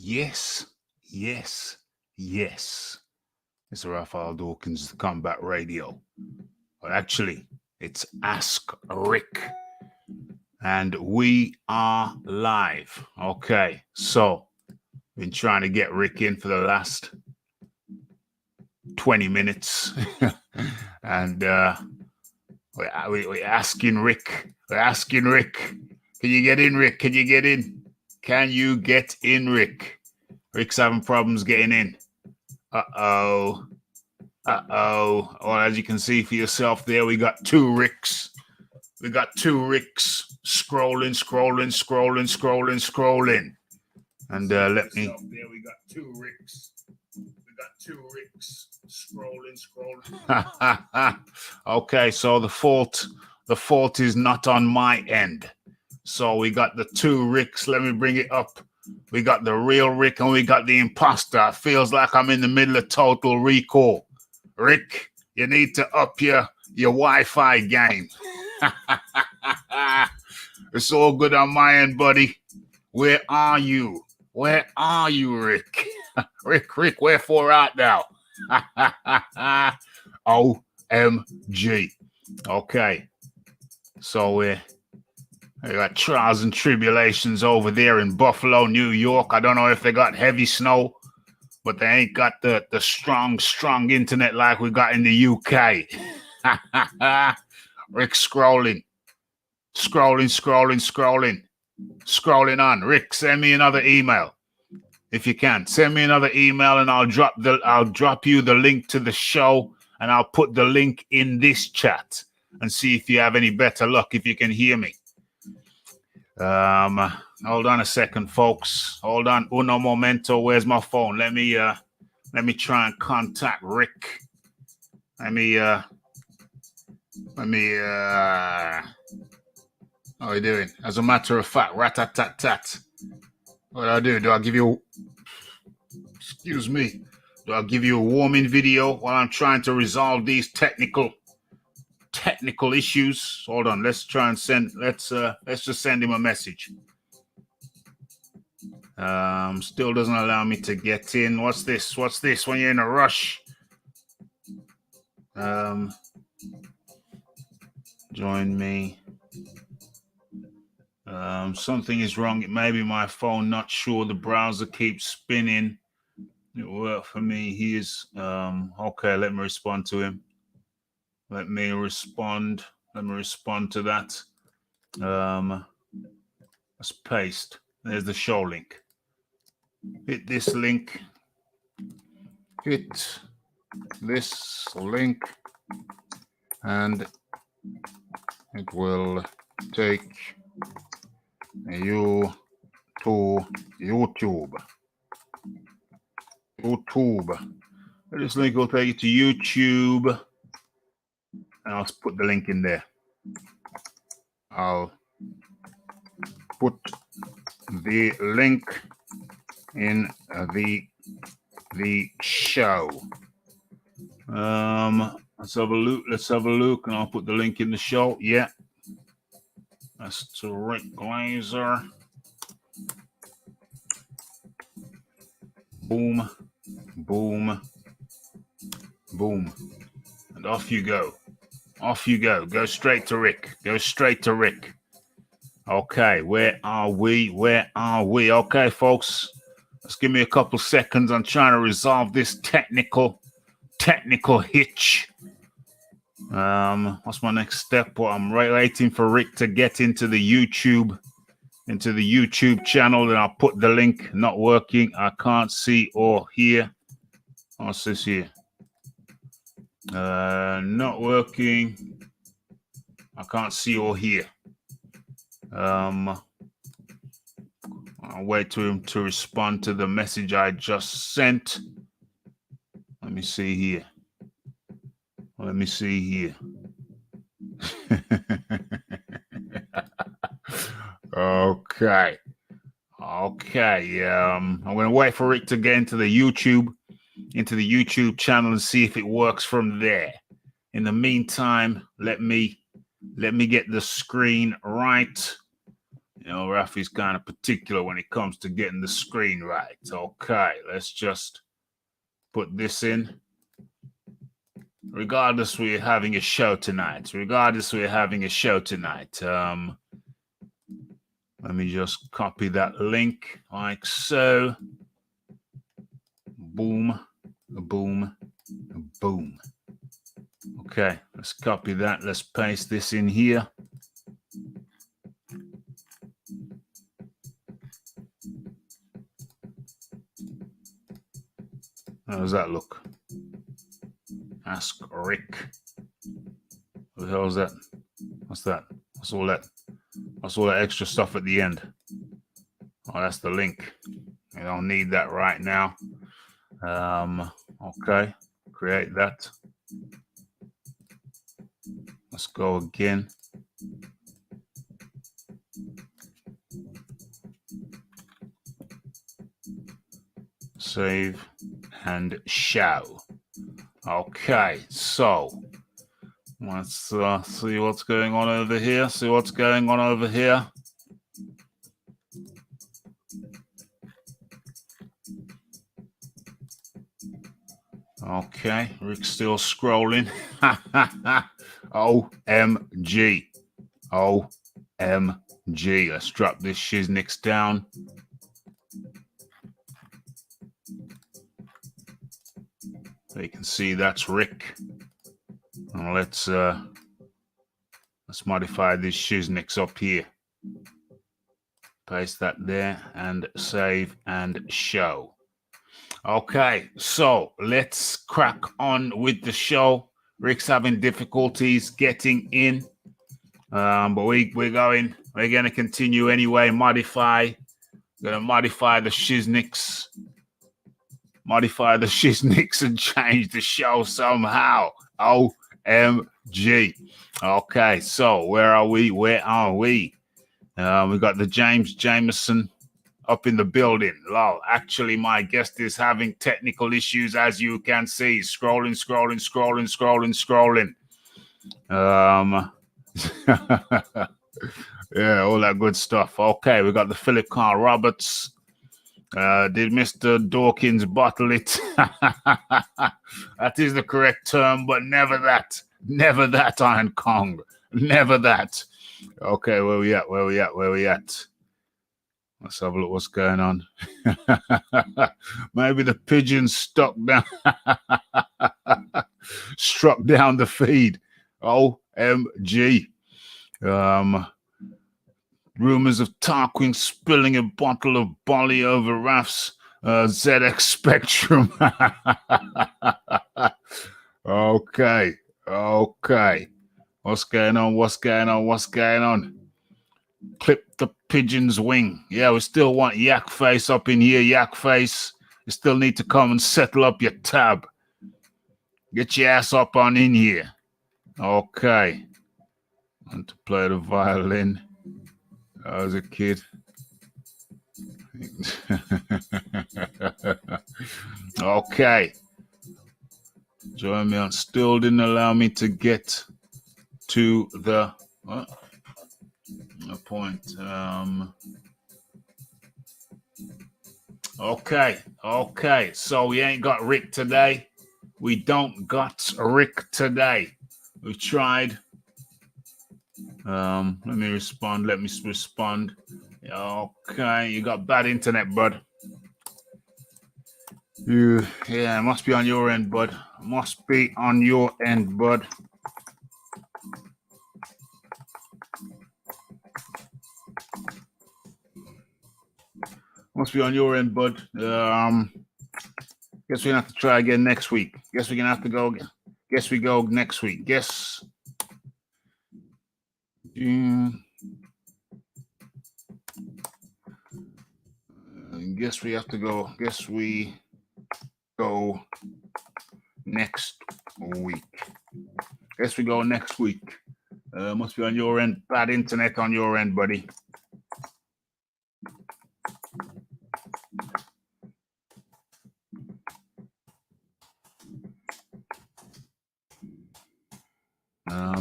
Yes. It's Raphael Dawkins, Combat Radio. But actually, it's Ask Rick. And we are live. Okay, so been trying to get Rick in for the last 20 minutes. And we're asking Rick. Can you get in, Rick? Can you get in? Can you get in, Rick? Rick's having problems getting in. Uh-oh. Well, as you can see for yourself there, we got two Ricks. Scrolling. And let me... There we got two Ricks. Scrolling. Okay, so the fault is not on my end. So we got the two Ricks. Let me bring it up. We got the real Rick and we got the imposter. It feels like I'm in the middle of Total Recall. Rick, you need to up your Wi-Fi game. It's all good on my end, buddy. Where are you, Rick? Rick, wherefore art thou? OMG. Okay. So we got trials and tribulations over there in Buffalo, New York. I don't know if they got heavy snow, but they ain't got the strong internet like we got in the UK. Rick scrolling on. Rick, send me another email. If you can, send me another email and I'll drop you the link to the show and I'll put the link in this chat and see if you have any better luck, if you can hear me. Hold on a second, folks. Hold on. Uno momento. Where's my phone? Let me try and contact Rick. How are you doing? As a matter of fact, rat-tat-tat-tat. What do I do? Do I give you a warming video while I'm trying to resolve these technical issues? Hold on. Let's just send him a message. Still doesn't allow me to get in. What's this when you're in a rush? Join me. Something is wrong. It may be my phone. Not sure. The browser keeps spinning. It worked for me. He is okay. Let me respond to him. Let me respond to that. Let's paste. There's the show link. Hit this link. And it will take you to YouTube. This link will take you to YouTube. And I'll put the link in there. I'll put the link in the show. Let's have a look, and I'll put the link in the show. Yeah. That's to Rick Glazer. Boom. And off you go. Go straight to Rick. Okay, where are we? Okay, folks. Let's give me a couple seconds. I'm trying to resolve this technical hitch. What's my next step? Well, I'm waiting for Rick to get into the YouTube channel. Then I'll put the link. Not working. I can't see or hear. What's this here? Not working. I can't see or hear. I'll wait for him to respond to the message I just sent. Let me see here. Okay. I'm going to wait for Rick to get into the YouTube channel and see if it works from there. In the meantime, let me get the screen right. You know, Rafi's kind of particular when it comes to getting the screen right. Okay, let's just put this in. Regardless, we're having a show tonight. Let me just copy that link like so. Boom, boom, boom. Okay, let's copy that. Let's paste this in here. How does that look? Ask Rick. What the hell is that? What's that? What's all that? What's all that extra stuff at the end? Oh, that's the link. I don't need that right now. Okay, create that. Let's go again. Save and show. Okay, so let's see what's going on over here. Okay, Rick's still scrolling. OMG. OMG. Let's drop this shiznix down. So you can see that's Rick. And let's modify these shiznix up here. Paste that there and save and show. Okay, so let's crack on with the show. Rick's having difficulties getting in, but we're gonna continue anyway. Gonna modify the shiznix. And change the show somehow. OMG. Okay, so where are we? We got the James Jameson up in the building. Lol. Actually, my guest is having technical issues, as you can see. Scrolling. Yeah, all that good stuff. Okay, we got the Philip Carl Roberts. Did Mr. Dawkins bottle it? That is the correct term, but never that, Iron Kong. Never that. Okay, where we at? Let's have a look what's going on. Maybe the pigeon struck down the feed. OMG. Rumors of Tarquin spilling a bottle of Bolly over Raf's ZX Spectrum. Okay. What's going on? Clip the pigeon's wing. Yeah, we still want Yak Face up in here. Yak Face, you still need to come and settle up your tab. Get your ass up on in here. Okay. Want to play the violin. I was a kid. Okay. Join me on. Still didn't allow me to get to the point. Okay. So we ain't got Rick today. We don't got Rick today. We tried. Let me respond. Okay, you got bad internet, bud. Yeah, it must be on your end, bud. Must be on your end, bud. Guess we have to try again next week. Guess we're gonna have to go. Guess we go next week. Guess we have to go. Guess we go next week. Guess we go next week. Must be on your end. Bad internet on your end, buddy.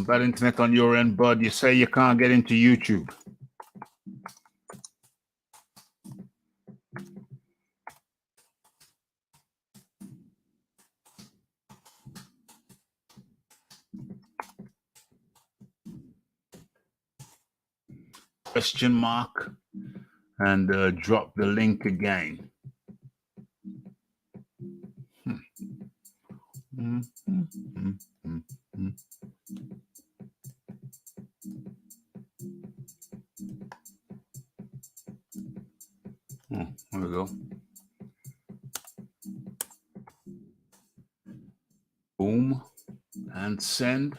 Bad internet on your end, bud. You say you can't get into YouTube. question mark and drop the link again. Oh, there we go. Boom and send.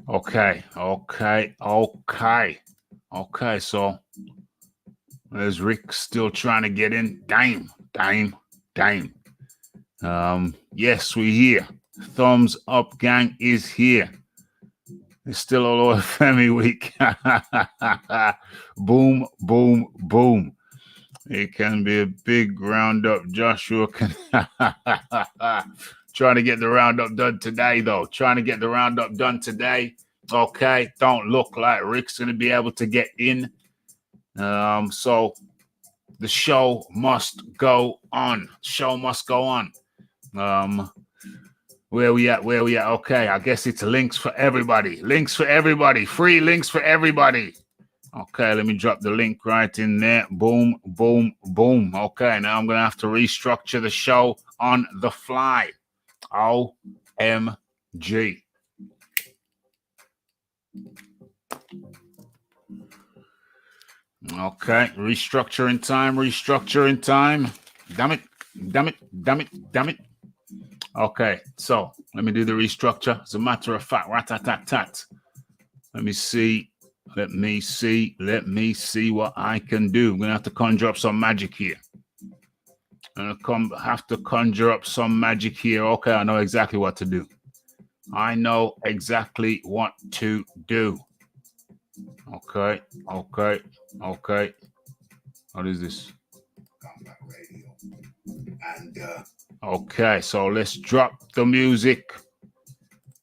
Okay. So there's Rick still trying to get in. Damn. Yes, we're here. Thumbs up gang is here. It's still all over Family Week. Boom. It can be a big roundup. Joshua can trying to get the roundup done today, though. Okay. Don't look like Rick's going to be able to get in. So the show must go on. Where we at? Okay, I guess it's links for everybody. Free links for everybody. Okay, let me drop the link right in there. Boom. Okay, now I'm going to have to restructure the show on the fly. OMG. Okay, restructuring time. Damn it. Okay, so let me do the restructure. As a matter of fact, rat-tat-tat-tat. Let me see what I can do. I'm going to have to conjure up some magic here. Okay, I know exactly what to do. Okay. What is this? And okay, so let's drop the music.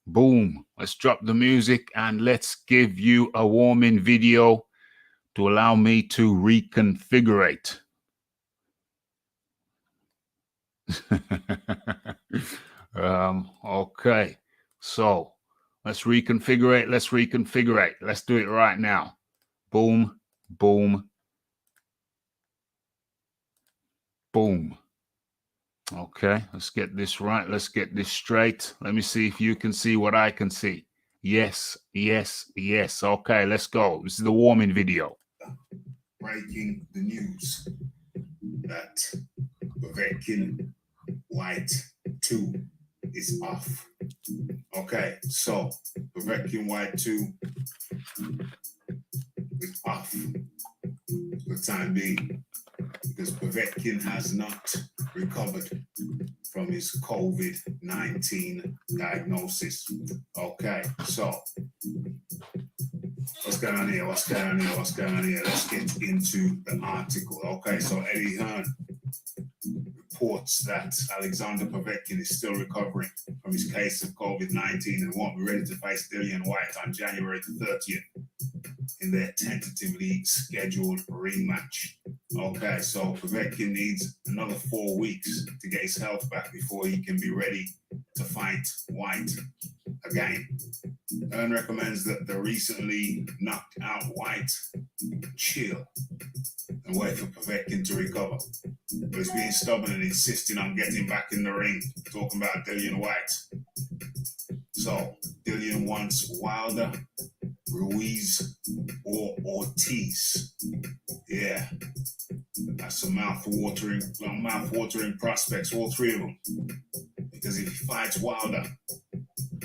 Boom. Let's drop the music and let's give you a warming video to allow me to reconfigure. Okay, so let's reconfigure. Let's do it right now. Boom. Okay, let's get this right. Let's get this straight. Let me see if you can see what I can see. Yes. Okay, let's go. This is the warming video. Breaking the news that Mcgregor White 2 is off. Okay, so Mcgregor White 2 is off for the time being because Mcgregor has not recovered from his COVID-19 diagnosis. Okay, so what's going on here? Let's get into the article. Okay, so Eddie Hearn reports that Alexander Povetkin is still recovering from his case of COVID-19 and won't be ready to face Dillian White on January 30th in their tentatively scheduled rematch. Okay, so Povetkin needs another 4 weeks to get his health back before he can be ready to fight White again. Hearn recommends that the recently knocked out White chill and wait for Povetkin to recover. But he's being stubborn and insisting on getting back in the ring, talking about Dillian White. So, Dillian wants Wilder, Ruiz, or Ortiz. Yeah, that's some mouth-watering prospects, all three of them. Because if he fights Wilder,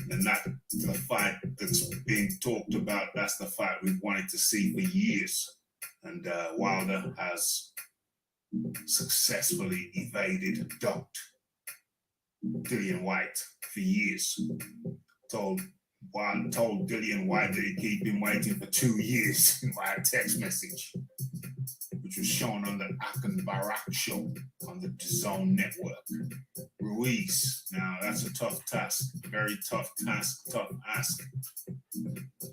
then that's the fight that's being talked about. That's the fight we've wanted to see for years. And Wilder has successfully ducked Dillian White for years. Told Dillian White that he'd keep him waiting for 2 years via text message, which was shown on the Akan Barak show on the DAZN network. Ruiz, now that's a tough task, very tough task, tough ask. I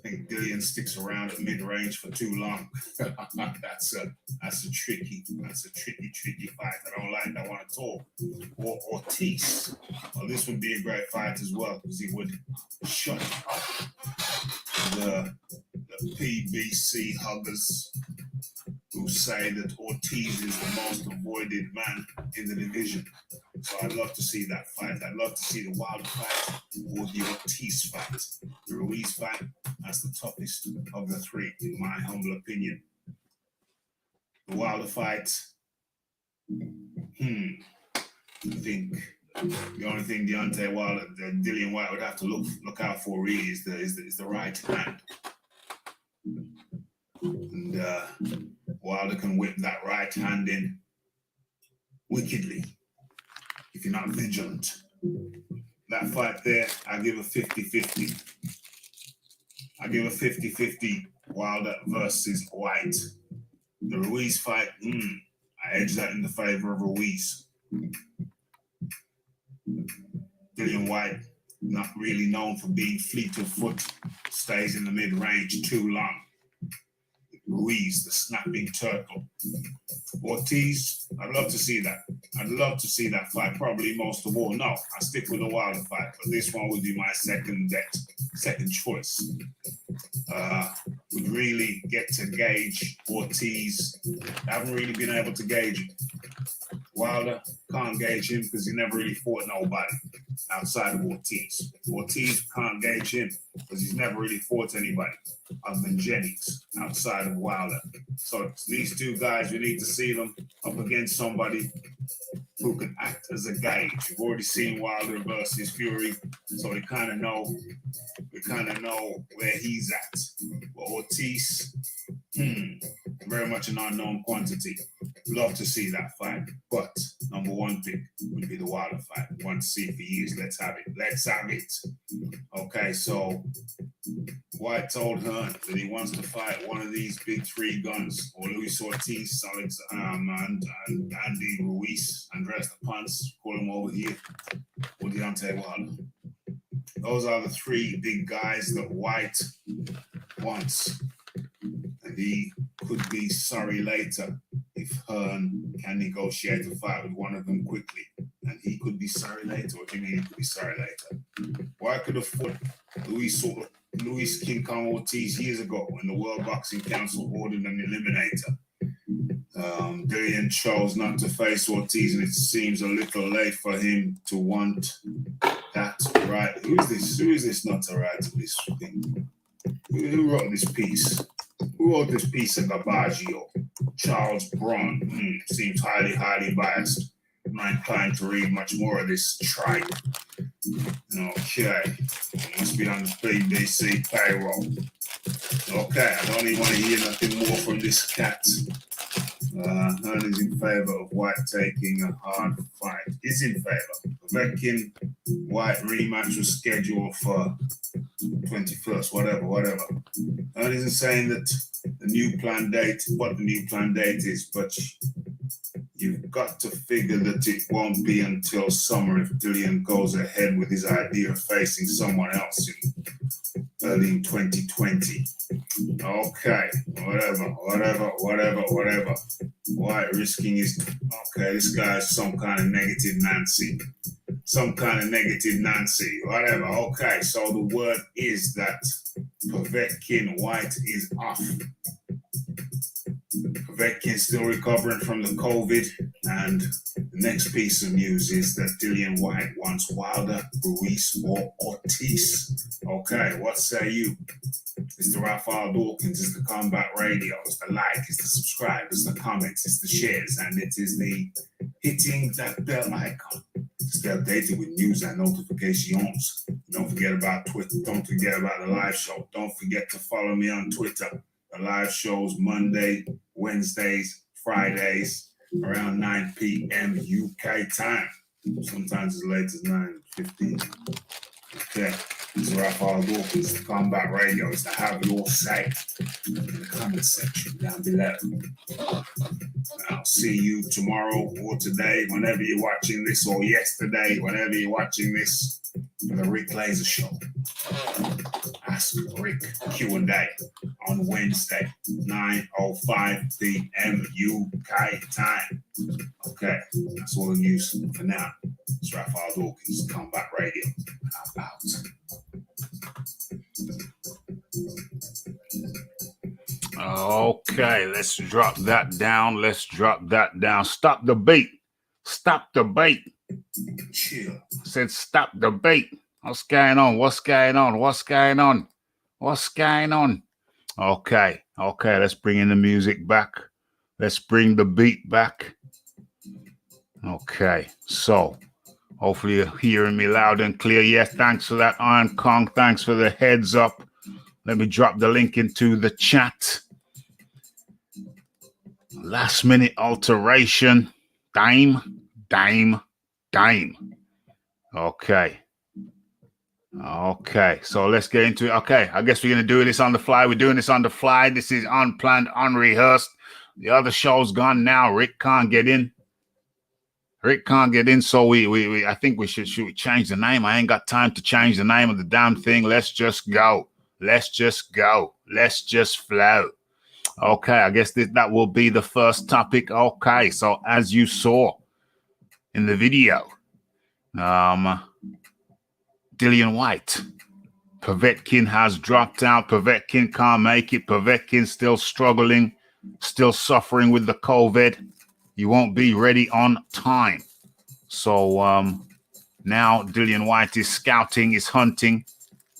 think Dillian sticks around at mid-range for too long. That's a tricky fight. I don't like that one at all. Or Ortiz. Well, this would be a great fight as well because he would shut up the PBC huggers who say that Ortiz is the most avoided man in the division. So I'd love to see that fight. I'd love to see the Wilder fight or the Ortiz fight. The Ruiz fight, that's the toughest of the three, in my humble opinion. The Wilder fight, I think the only thing Deontay Wilder, Dillian White would have to look out for really is the right hand. And Wilder can whip that right hand in wickedly if you're not vigilant. That fight there, I give a 50-50. I give a 50-50 Wilder versus White. The Ruiz fight, I edge that in the favor of Ruiz. Dillian White, not really known for being fleet of foot, stays in the mid-range too long. Ruiz, the snapping turtle. Ortiz, I'd love to see that. I'd love to see that fight. Probably most of all, no, I stick with the Wilder fight, but this one would be my second choice. Would really get to gauge Ortiz. I haven't really been able to gauge him. Wilder, can't gauge him because he never really fought nobody outside of Ortiz. Ortiz, can't gauge him because he's never really fought anybody other than Jennings outside of Wilder. So these two guys, we need to see them up against somebody who can act as a gauge. We've already seen Wilder versus Fury, so we kind of know where he's at. But Ortiz, very much an unknown quantity. Love to see that fight, but number one pick would be the Wilder fight. We want to see if he is. Let's have it. Let's have it. Okay, so White told Hearn that he wants to fight one of these big three guns, or Luis Ortiz, and Andy Ruiz, Andres the Ponce, call him over here, or Deontay Wilder. Those are the three big guys that White wants. And he could be sorry later if Hearn can negotiate a fight with one of them quickly. And he could be sorry later. What do you mean he could be sorry later? Why could have fought Luis King Kong Ortiz years ago when the World Boxing Council ordered an eliminator? Dillian chose not to face Ortiz, and it seems a little late for him to want that right. Who is this not to write this thing? Who wrote this piece? Who wrote this piece of Garbaggio? Charles Braun. Seems highly biased. I'm not inclined to read much more of this tripe. Okay. Must be on the BBC payroll. Okay, I don't even want to hear nothing more from this cat. Hearn is in favor of White taking a hard fight. Is in favor. Povetkin White rematch was scheduled for 21st, whatever. Hearn isn't saying that the new plan date, what the new plan date is, but you've got to figure that it won't be until summer if Dillian goes ahead with his idea of facing someone else early in 2020. Okay, whatever. White risking his, okay, this guy's some kind of negative Nancy. Whatever. Okay, so the word is that Povetkin White is off. Povetkin's still recovering from the COVID, and the next piece of news is that Dillian White wants Wilder, Ruiz, or Ortiz. Okay, what say you? It's the Raphael Dawkins, it's the Combat Radio, it's the like, it's the subscribe, it's the comments, it's the shares, and it is the hitting that bell icon. Stay updated with news and notifications. Don't forget about Twitter. Don't forget about the live show. Don't forget to follow me on Twitter. The live shows Monday, Wednesdays, Fridays, around 9 p.m. UK time. Sometimes as late as 9:15. Okay. It's Raphael Dawkins, the Combat Radio. It's to have your say in the comment section down below. I'll see you tomorrow or today, whenever you're watching this, or yesterday, whenever you're watching this, for the Rick Laser Show. Ask Rick Q&A on Wednesday, 9:05 p.m. UK time. Okay, that's all the news for now. It's Raphael Dawkins, Combat Radio. I'm out. Okay, let's drop that down. Let's drop that down. Stop the beat. Stop the beat. Chill. I said stop the beat. What's going on? What's going on? What's going on? What's going on? Okay, okay, let's bring in the music back. Let's bring the beat back. Okay, so hopefully you're hearing me loud and clear. Yes, thanks for that, Iron Kong. Thanks for the heads up. Let me drop the link into the chat. Last minute alteration. Dime. Okay. Okay, so let's get into it. Okay, I guess we're going to do this on the fly. We're doing this on the fly. This is unplanned, unrehearsed. The other show's gone now. Rick can't get in. So we I think should we change the name? I ain't got time to change the name of the damn thing. Let's just go. Let's just flow. Okay, I guess that will be the first topic. Okay, so as you saw in the video, Dillian White, Povetkin has dropped out. Povetkin can't make it. Povetkin still struggling, still suffering with the COVID. He won't be ready on time. So now Dillian White is scouting, is hunting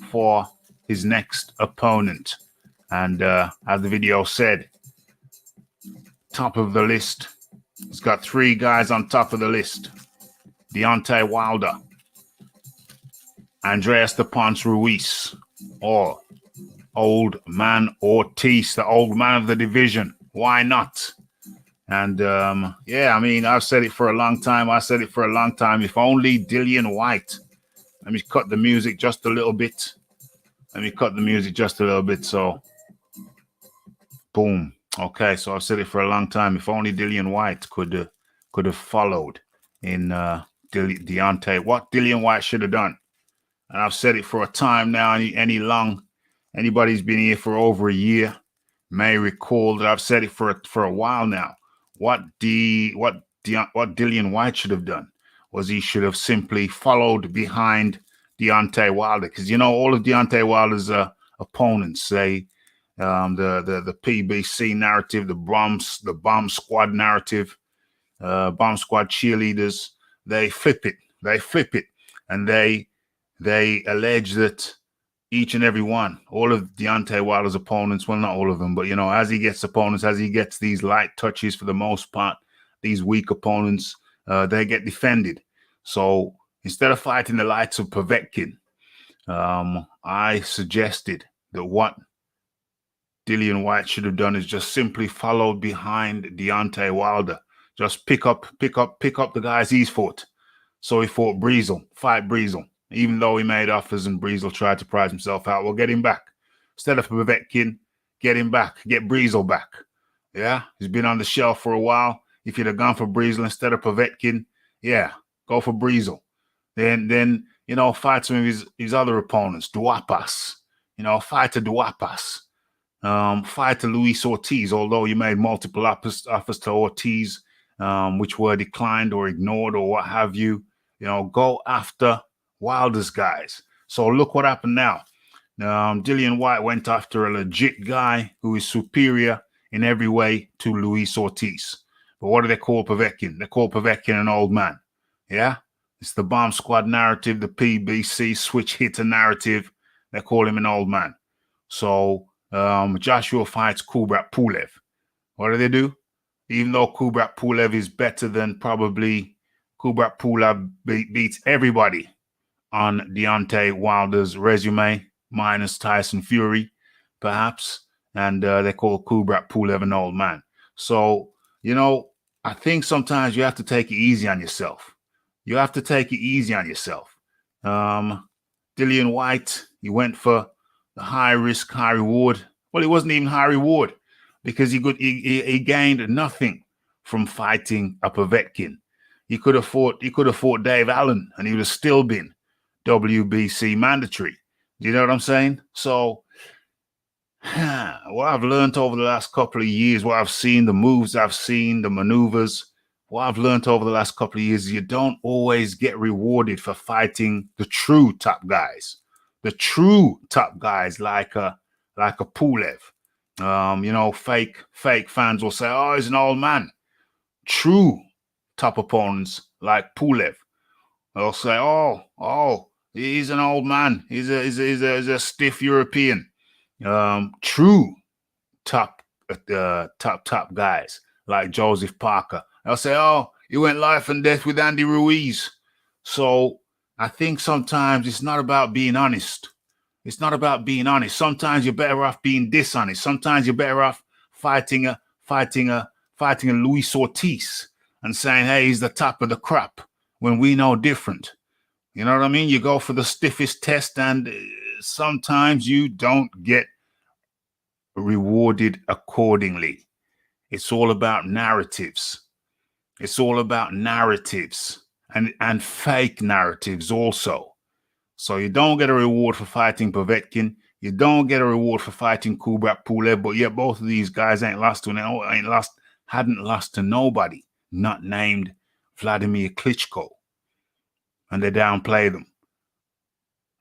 for his next opponent. And as the video said, top of the list, he's got 3 guys on top of the list. Deontay Wilder, Andreas the Ponce Ruiz, or Old Man Ortiz, the old man of the division. Why not? And yeah, I mean, I've said it for a long time. If only Dillian White. Let me cut the music just a little bit. So, boom. Okay, so I've said it for a long time. If only Dillian White could have followed in Deontay. What Dillian White should have done. And I've said it for a time now. Anybody's been here for over a year may recall that I've said it for a while now. What Dillian White should have done was he should have simply followed behind Deontay Wilder, because all of Deontay Wilder's opponents, the PBC narrative, the bomb squad narrative, bomb squad cheerleaders, they flip it, and they allege that each and every one, all of Deontay Wilder's opponents, well, not all of them, but, as he gets opponents, as he gets these light touches for the most part, these weak opponents, they get defended. So instead of fighting the likes of Povetkin, I suggested that what Dillian White should have done is just simply followed behind Deontay Wilder. Just pick up the guys he's fought. So he fought fight Breezel. Even though he made offers and Breezel tried to prize himself out, we'll get him back. Instead of Povetkin, get him back. Get Breezel back. Yeah, he's been on the shelf for a while. If you'd have gone for Breezel instead of Povetkin, yeah, go for Breezel. Then fight some of his other opponents, Duapas. Fight to Duapas. Fight to Luis Ortiz, although you made multiple offers to Ortiz, which were declined or ignored or what have you. Go after Wilder's guys. So look what happened now. Dillian White went after a legit guy who is superior in every way to Luis Ortiz. But what do they call Povetkin? They call Povetkin an old man. Yeah? It's the bomb squad narrative, the PBC switch hitter narrative. They call him an old man. So Joshua fights Kubrat Pulev. What do? Even though Kubrat Pulev is better than probably Kubrat Pulev beats everybody on Deontay Wilder's resume, minus Tyson Fury, perhaps. And they call Kubrat Pulev an old man. So, I think sometimes you have to take it easy on yourself. Dillian White, he went for the high risk, high reward. Well, it wasn't even high reward because he gained nothing from fighting a Povetkin. He could have fought Dave Allen and he would have still been WBC mandatory. Do you know what I'm saying? So what I've learned over the last couple of years, what I've seen, the moves I've seen, the maneuvers, what I've learned over the last couple of years is you don't always get rewarded for fighting the true top guys. The true top guys like like a Pulev. Fake fans will say, oh, he's an old man. True top opponents like Pulev, they'll say, oh, he's an old man. He's a stiff European. True top guys like Joseph Parker, they'll say, oh, he went life and death with Andy Ruiz. So I think sometimes it's not about being honest. It's not about being honest. Sometimes you're better off being dishonest. Sometimes you're better off fighting a Luis Ortiz and saying, hey, he's the top of the crop when we know different. You know what I mean? You go for the stiffest test and sometimes you don't get rewarded accordingly. It's all about narratives. It's all about narratives and fake narratives also. So you don't get a reward for fighting Povetkin. You don't get a reward for fighting Kubrat Pulev, but yet both of these guys hadn't lost to nobody, not named Vladimir Klitschko. And they downplay them.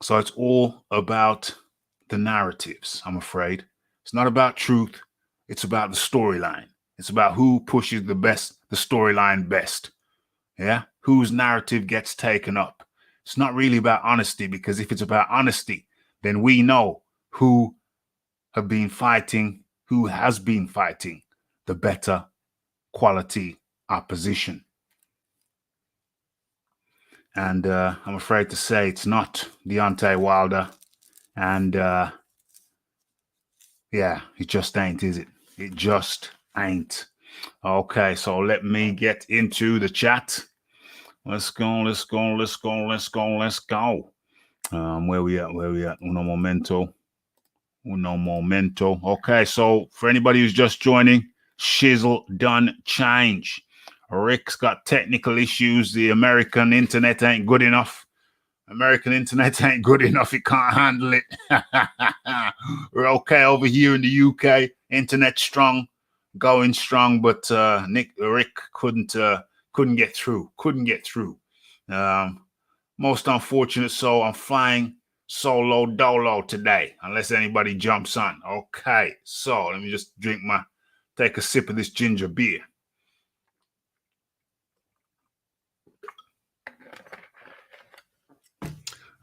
So it's all about the narratives, I'm afraid. It's not about truth. It's about the storyline. It's about who pushes the storyline best. Yeah? Whose narrative gets taken up. It's not really about honesty, because if it's about honesty, then we know who has been fighting the better quality opposition. And I'm afraid to say it's not Deontay Wilder. And yeah, it just ain't, is it? It just ain't. Okay, so let me get into the chat. Let's go. Where we at? Uno momento. Okay, so for anybody who's just joining, shizzle done change. Rick's got technical issues. The American internet ain't good enough. It can't handle it. We're okay over here in the UK. Internet strong, going strong, but Rick couldn't get through. Most unfortunate. So I'm flying solo dolo today, unless anybody jumps on. Okay, so let me just take a sip of this ginger beer.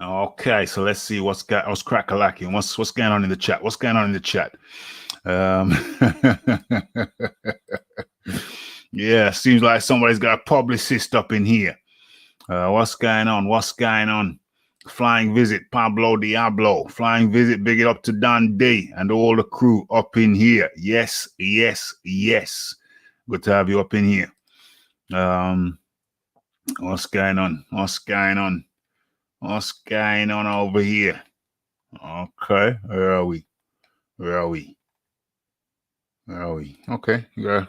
Okay, so let's see what's crack-a-lacking. What's going on in the chat? Yeah, seems like somebody's got a publicist up in here. What's going on? Flying visit, Pablo Diablo. Flying visit, big it up to Don D and all the crew up in here. Yes. Good to have you up in here. What's going on over here? Okay, where are we? Okay, yeah.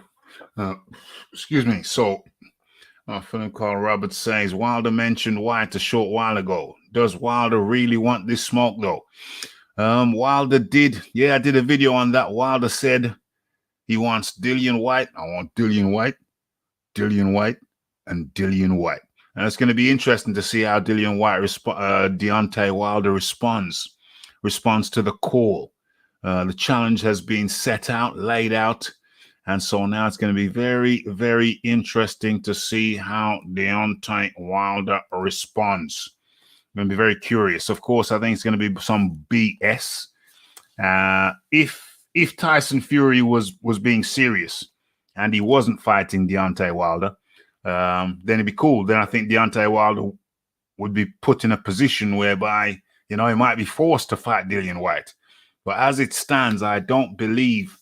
Excuse me. So, a film called Robert says, Wilder mentioned White a short while ago. Does Wilder really want this smoke, though? Wilder did. Yeah, I did a video on that. Wilder said he wants Dillian White. I want Dillian White, and Dillian White. And it's going to be interesting to see how Deontay Wilder responds to the call. The challenge has been laid out. And so now it's going to be very, very interesting to see how Deontay Wilder responds. I'm going to be very curious. Of course, I think it's going to be some BS. If Tyson Fury was being serious and he wasn't fighting Deontay Wilder, then it'd be cool. Then I think Deontay Wilder would be put in a position whereby, he might be forced to fight Dillian White. But as it stands, I don't believe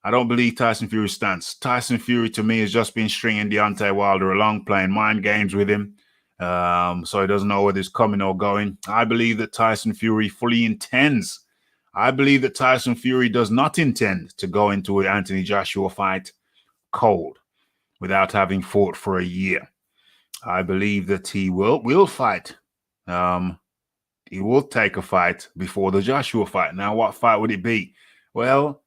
Tyson Fury stands. Tyson Fury, to me, has just been stringing Deontay Wilder along, playing mind games with him. So he doesn't know whether he's coming or going. I believe that Tyson Fury fully intends. I believe that Tyson Fury does not intend to go into an Anthony Joshua fight cold without having fought for a year. I believe that he will fight. He will take a fight before the Joshua fight. Now, what fight would it be? Well,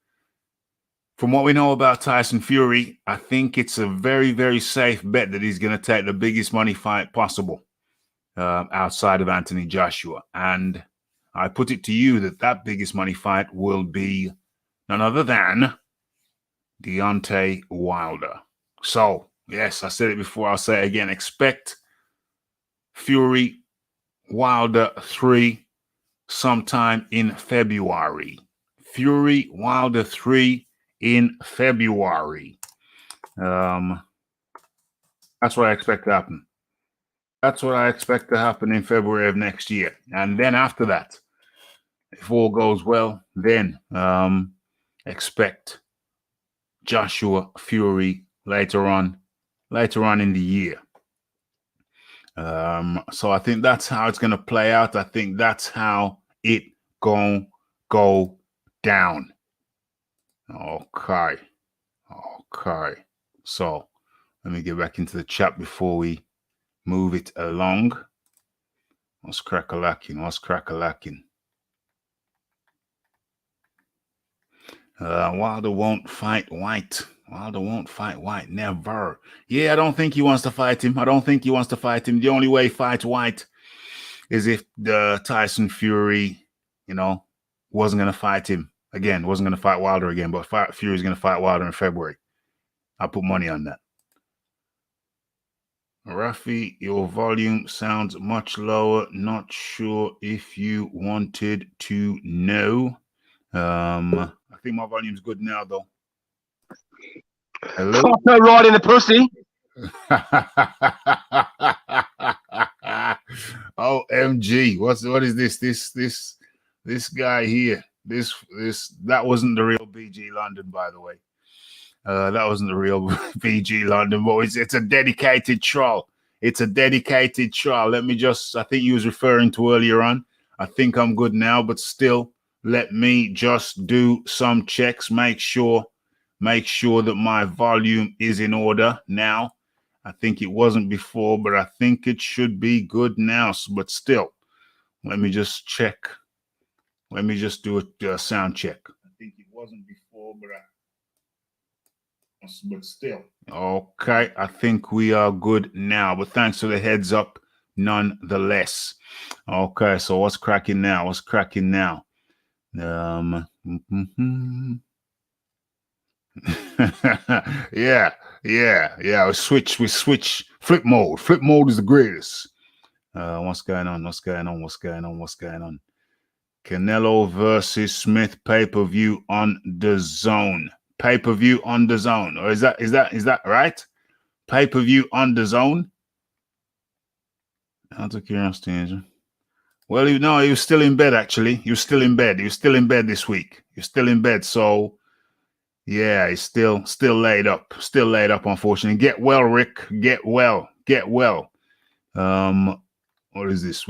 from what we know about Tyson Fury, I think it's a very, very safe bet that he's going to take the biggest money fight possible outside of Anthony Joshua. And I put it to you that biggest money fight will be none other than Deontay Wilder. So, yes, I said it before. I'll say it again. Expect Fury Wilder 3 sometime in February. Fury Wilder 3 in February. That's what I expect to happen. That's what I expect to happen in February of next year. And then after that, if all goes well, then expect Joshua Fury later on in the year. So I think that's how it's going to play out. I think that's how it gonna go down. Okay. So let me get back into the chat before we move it along. What's crack-a-lacking? Wilder won't fight White. Never. Yeah, I don't think he wants to fight him. The only way he fights White is if the Tyson Fury, wasn't going to fight him again, wasn't going to fight Wilder again, but Fury's going to fight Wilder in February. I put money on that. Rafi, your volume sounds much lower. Not sure if you wanted to know. I think my volume's good now, though. Hello? Fuck no ride in the pussy. OMG. What is this guy here? That wasn't the real BG London, by the way. That wasn't the real BG London, but it's a dedicated troll. Let me just, I think you was referring to earlier on. I think I'm good now, but still, let me just do some checks. Make sure that my volume is in order now. I think it wasn't before, but I think it should be good now. But still, let me just check. Let me just do a sound check. I think it wasn't before, but still. Okay, I think we are good now. But thanks for the heads up, nonetheless. Okay, so what's cracking now? Yeah. We switch. Flip mode. Flip mode is the greatest. What's going on? Canelo versus Smith pay-per-view on the zone. Or is that right? Pay-per-view on the zone. Out of curiosity. Well, he was still in bed. Actually, he was still in bed this week. He was still in bed. So. Yeah, he's still laid up. Unfortunately. Get well, Rick. Get well. What is this?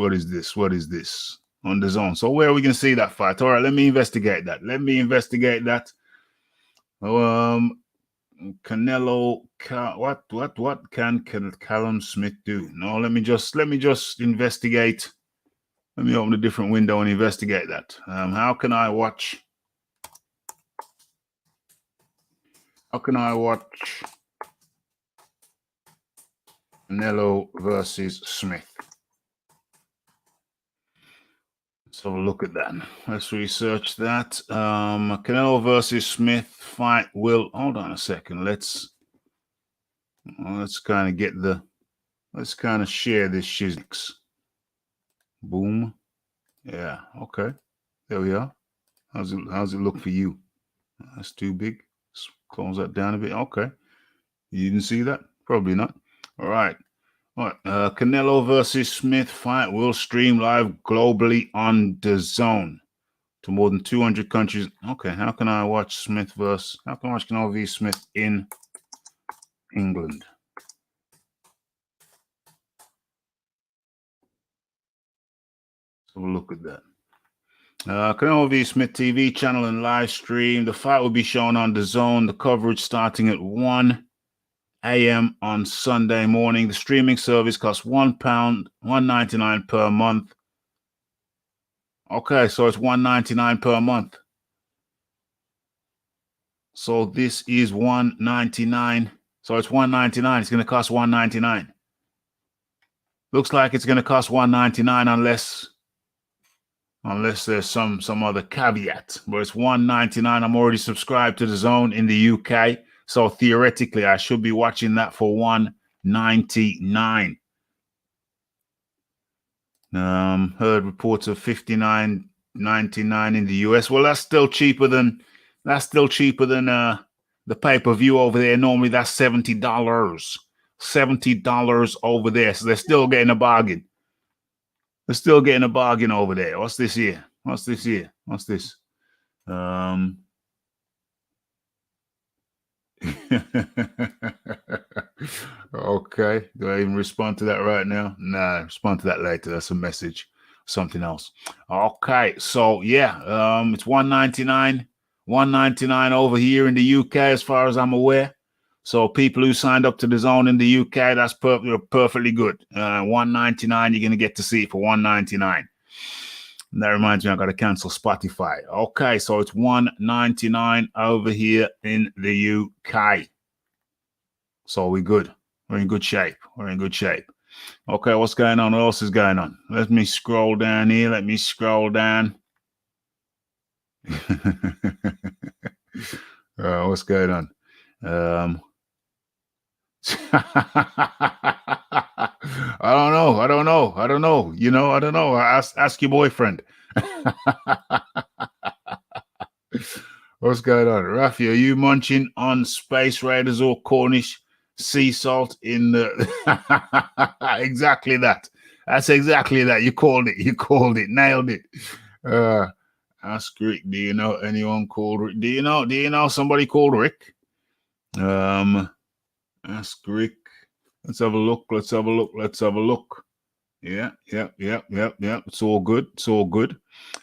On the zone. So where are we gonna see that fight? All right, let me investigate that. Canelo. What can Callum Smith do? No, let me just investigate. Let me open a different window and investigate that. How can I watch Canelo versus Smith? Let's have a look at that. Let's research that. Canelo versus Smith fight will. Hold on a second. Let's kind of share this shiznix. Boom. Yeah. Okay. There we are. How's it look for you? That's too big. Let's close that down a bit. Okay. You didn't see that? Probably not. All right. Canelo versus Smith fight will stream live globally on the zone to more than 200 countries. Okay, how can I watch Canelo v. Smith in England? Let's have a look at that. Canelo v. Smith TV channel and live stream. The fight will be shown on the zone. The coverage starting at 1 a.m. on Sunday morning. The streaming service costs £1, $1.99 per month. Okay, so it's $1.99 per month. So this is $1.99. So it's $1.99. It's going to cost $1.99. Looks like it's going to cost $1.99 unless unless there's some other caveat. But it's $1.99. I'm already subscribed to the Zone in the UK, so theoretically I should be watching that for $1.99. Heard reports of $59.99 in the US. Well, that's still cheaper than the pay-per-view over there. Normally that's $70. $70 over there. So they're still getting a bargain. They're still getting a bargain over there. What's this here? What's this here? What's this? Okay. Do I even respond to that right now? Nah, respond to that later. That's a message. Something else. Okay. So yeah, it's $1.99. $1.99 over here in the UK, as far as I'm aware. So people who signed up to the Zone in the UK, that's perfectly good. $1.99, you're going to get to see it for $1.99. And that reminds me, I got to cancel Spotify. Okay, so it's $1.99 over here in the UK. So we're good. We're in good shape. We're in good shape. Okay, what's going on? What else is going on? Let me scroll down here. Let me scroll down. What's going on? I don't know. You know, I don't know. Ask your boyfriend. What's going on? Rafi, are you munching on Space Raiders or Cornish sea salt in the... Exactly that. That's exactly that. You called it. You called it. Nailed it. Ask Rick, do you know anyone called Rick? Do you know somebody called Rick? Ask Rick. Let's have a look. Yeah. It's all good.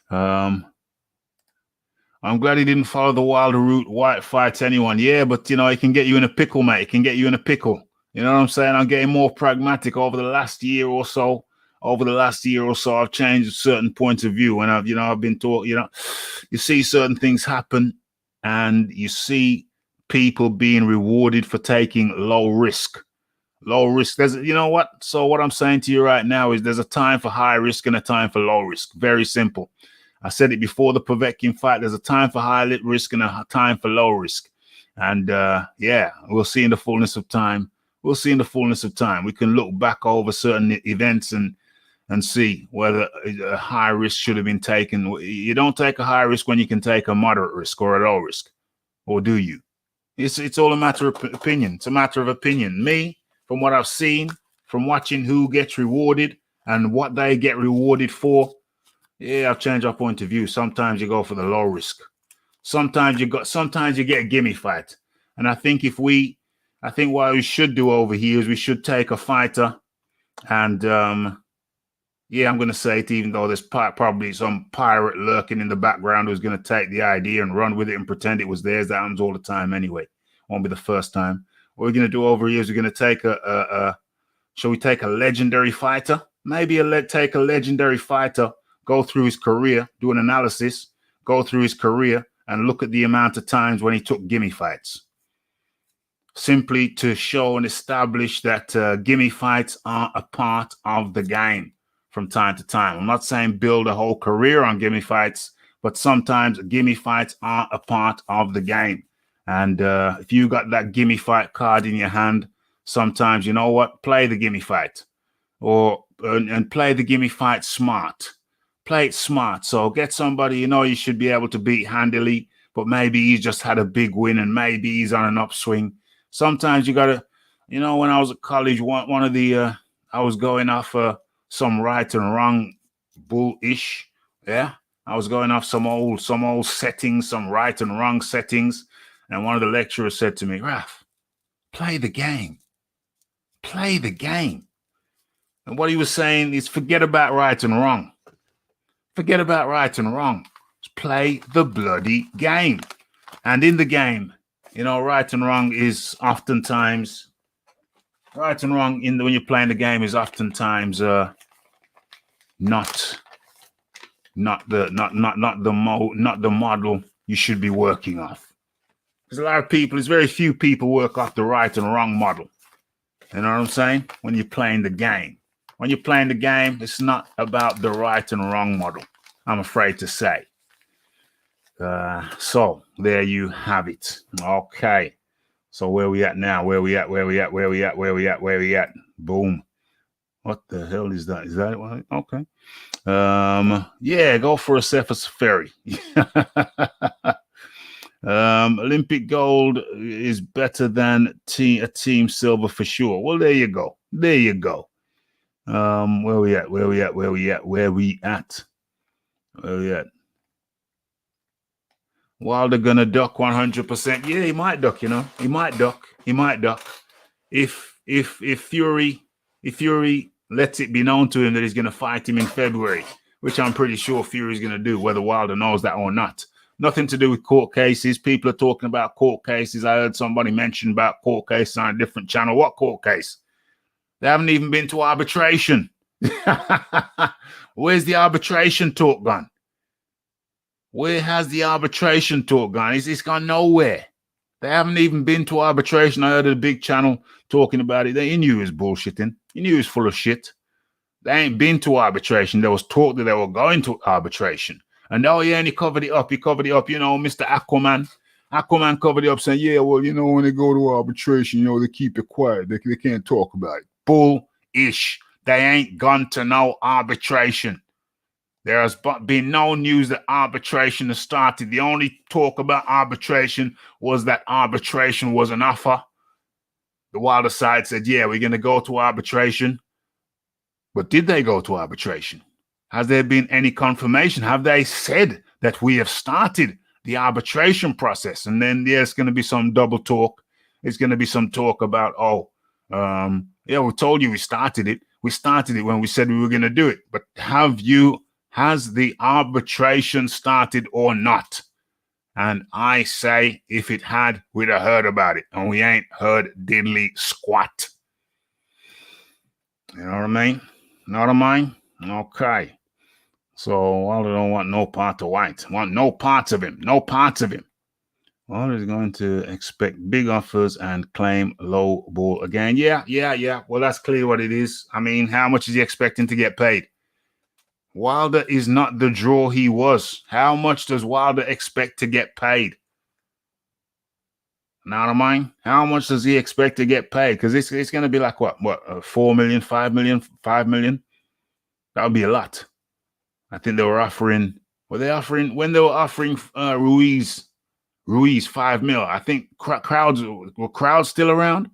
I'm glad he didn't follow the Wilder route, white fights anyone. Yeah, but, you know, it can get you in a pickle, mate. It can get you in a pickle. You know what I'm saying? I'm getting more pragmatic over the last year or so. I've changed a certain point of view. And I've been taught, you see certain things happen and you see people being rewarded for taking low risk. You know what? So what I'm saying to you right now is there's a time for high risk and a time for low risk. Very simple. I said it before the Povetkin fight. There's a time for high risk and a time for low risk. And we'll see in the fullness of time. We can look back over certain events and see whether a high risk should have been taken. You don't take a high risk when you can take a moderate risk or a low risk. Or do you? It's all a matter of opinion. It's a matter of opinion. Me, from what I've seen, from watching who gets rewarded and what they get rewarded for, yeah, I've changed our point of view. Sometimes you go for the low risk. Sometimes you get a gimme fight. And I think what we should do over here is we should take a fighter and I'm going to say it, even though there's probably some pirate lurking in the background who's going to take the idea and run with it and pretend it was theirs. That happens all the time anyway. Won't be the first time. What we're going to do over here is we're going to take shall we take a legendary fighter? Maybe take a legendary fighter, go through his career, do an analysis, go through his career and look at the amount of times when he took gimme fights. Simply to show and establish that gimme fights are a part of the game from time to time. I'm not saying build a whole career on gimme fights, but sometimes gimme fights are a part of the game. And if you got that gimme fight card in your hand, sometimes, you know what, play the gimme fight and play the gimme fight smart. Play it smart. So get somebody you should be able to beat handily, but maybe he's just had a big win and maybe he's on an upswing. Sometimes you got to, when I was at college, I was going off some right and wrong bullish. Yeah. I was going off some old settings, some right and wrong settings. And one of the lecturers said to me, Raf, play the game. Play the game. And what he was saying is forget about right and wrong. Forget about right and wrong. Just play the bloody game. And in the game, right and wrong is oftentimes right and wrong when you're playing the game is oftentimes not the model you should be working off. There's very few people work off the right and wrong model. You know what I'm saying? When you're playing the game. When you're playing the game, it's not about the right and wrong model. I'm afraid to say. So there you have it. Okay. So where we at now? Where we at? Boom. What the hell is that? Is that it? Okay. Yeah, go for a safari. Olympic gold is better than a team silver for sure. Well, there you go. There you go. Where we at? Wilder gonna duck 100%. Yeah, he might duck. You know, he might duck. If Fury lets it be known to him that he's gonna fight him in February, which I'm pretty sure Fury's gonna do, whether Wilder knows that or not. Nothing to do with court cases. People are talking about court cases. I heard somebody mention about court cases on a different channel. What court case? They haven't even been to arbitration. Where's the arbitration talk gone? Where has the arbitration talk gone? It's gone nowhere. They haven't even been to arbitration. I heard a big channel talking about it. He knew he was bullshitting. He knew he was full of shit. They ain't been to arbitration. There was talk that they were going to arbitration. And oh yeah, and he covered it up. You know, Mr. Aquaman. Aquaman covered it up saying, yeah, well, you know, when they go to arbitration, you know, they keep it quiet. They can't talk about it. Bull-ish. They ain't gone to no arbitration. There has been no news that arbitration has started. The only talk about arbitration was that arbitration was an offer. The Wilder side said, yeah, we're going to go to arbitration. But did they go to arbitration? Has there been any confirmation? Have they said that we have started the arbitration process? And then there's going to be some double talk. It's going to be some talk about, yeah, we told you we started it. We started it when we said we were going to do it. But has the arbitration started or not? And I say, if it had, we'd have heard about it. And we ain't heard diddly squat. You know what I mean? Know what I mean? Okay. So Wilder don't want no part of White. Want no parts of him. No parts of him. Wilder is going to expect big offers and claim low ball again. Yeah. Well, that's clear what it is. I mean, how much is he expecting to get paid? Wilder is not the draw he was. How much does Wilder expect to get paid? Know what I mean? How much does he expect to get paid? Because it's going to be like what? 4 million, 5 million, 5 million? That would be a lot. I think they were offering, when they were offering Ruiz 5 mil, I think were crowds still around?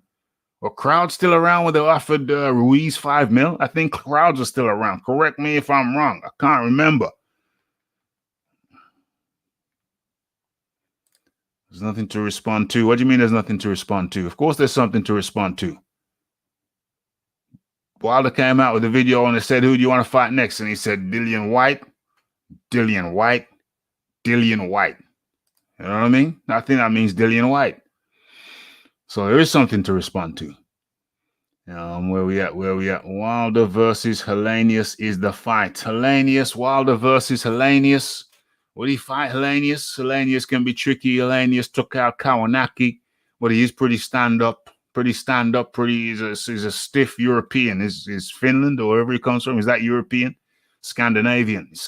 Were crowds still around when they offered Ruiz 5 mil? I think crowds are still around. Correct me if I'm wrong. I can't remember. There's nothing to respond to. What do you mean there's nothing to respond to? Of course there's something to respond to. Wilder came out with a video and they said, who do you want to fight next? And he said, Dillian White. You know what I mean? I think that means Dillian White. So there is something to respond to. Where we at? Wilder versus Helenius is the fight. Wilder versus Helenius. Would he fight Helenius? Helenius can be tricky. Helenius took out Kawanaki, but he is pretty stand-up. He's a stiff European. Is Finland or wherever he comes from? Is that European? Scandinavian. He's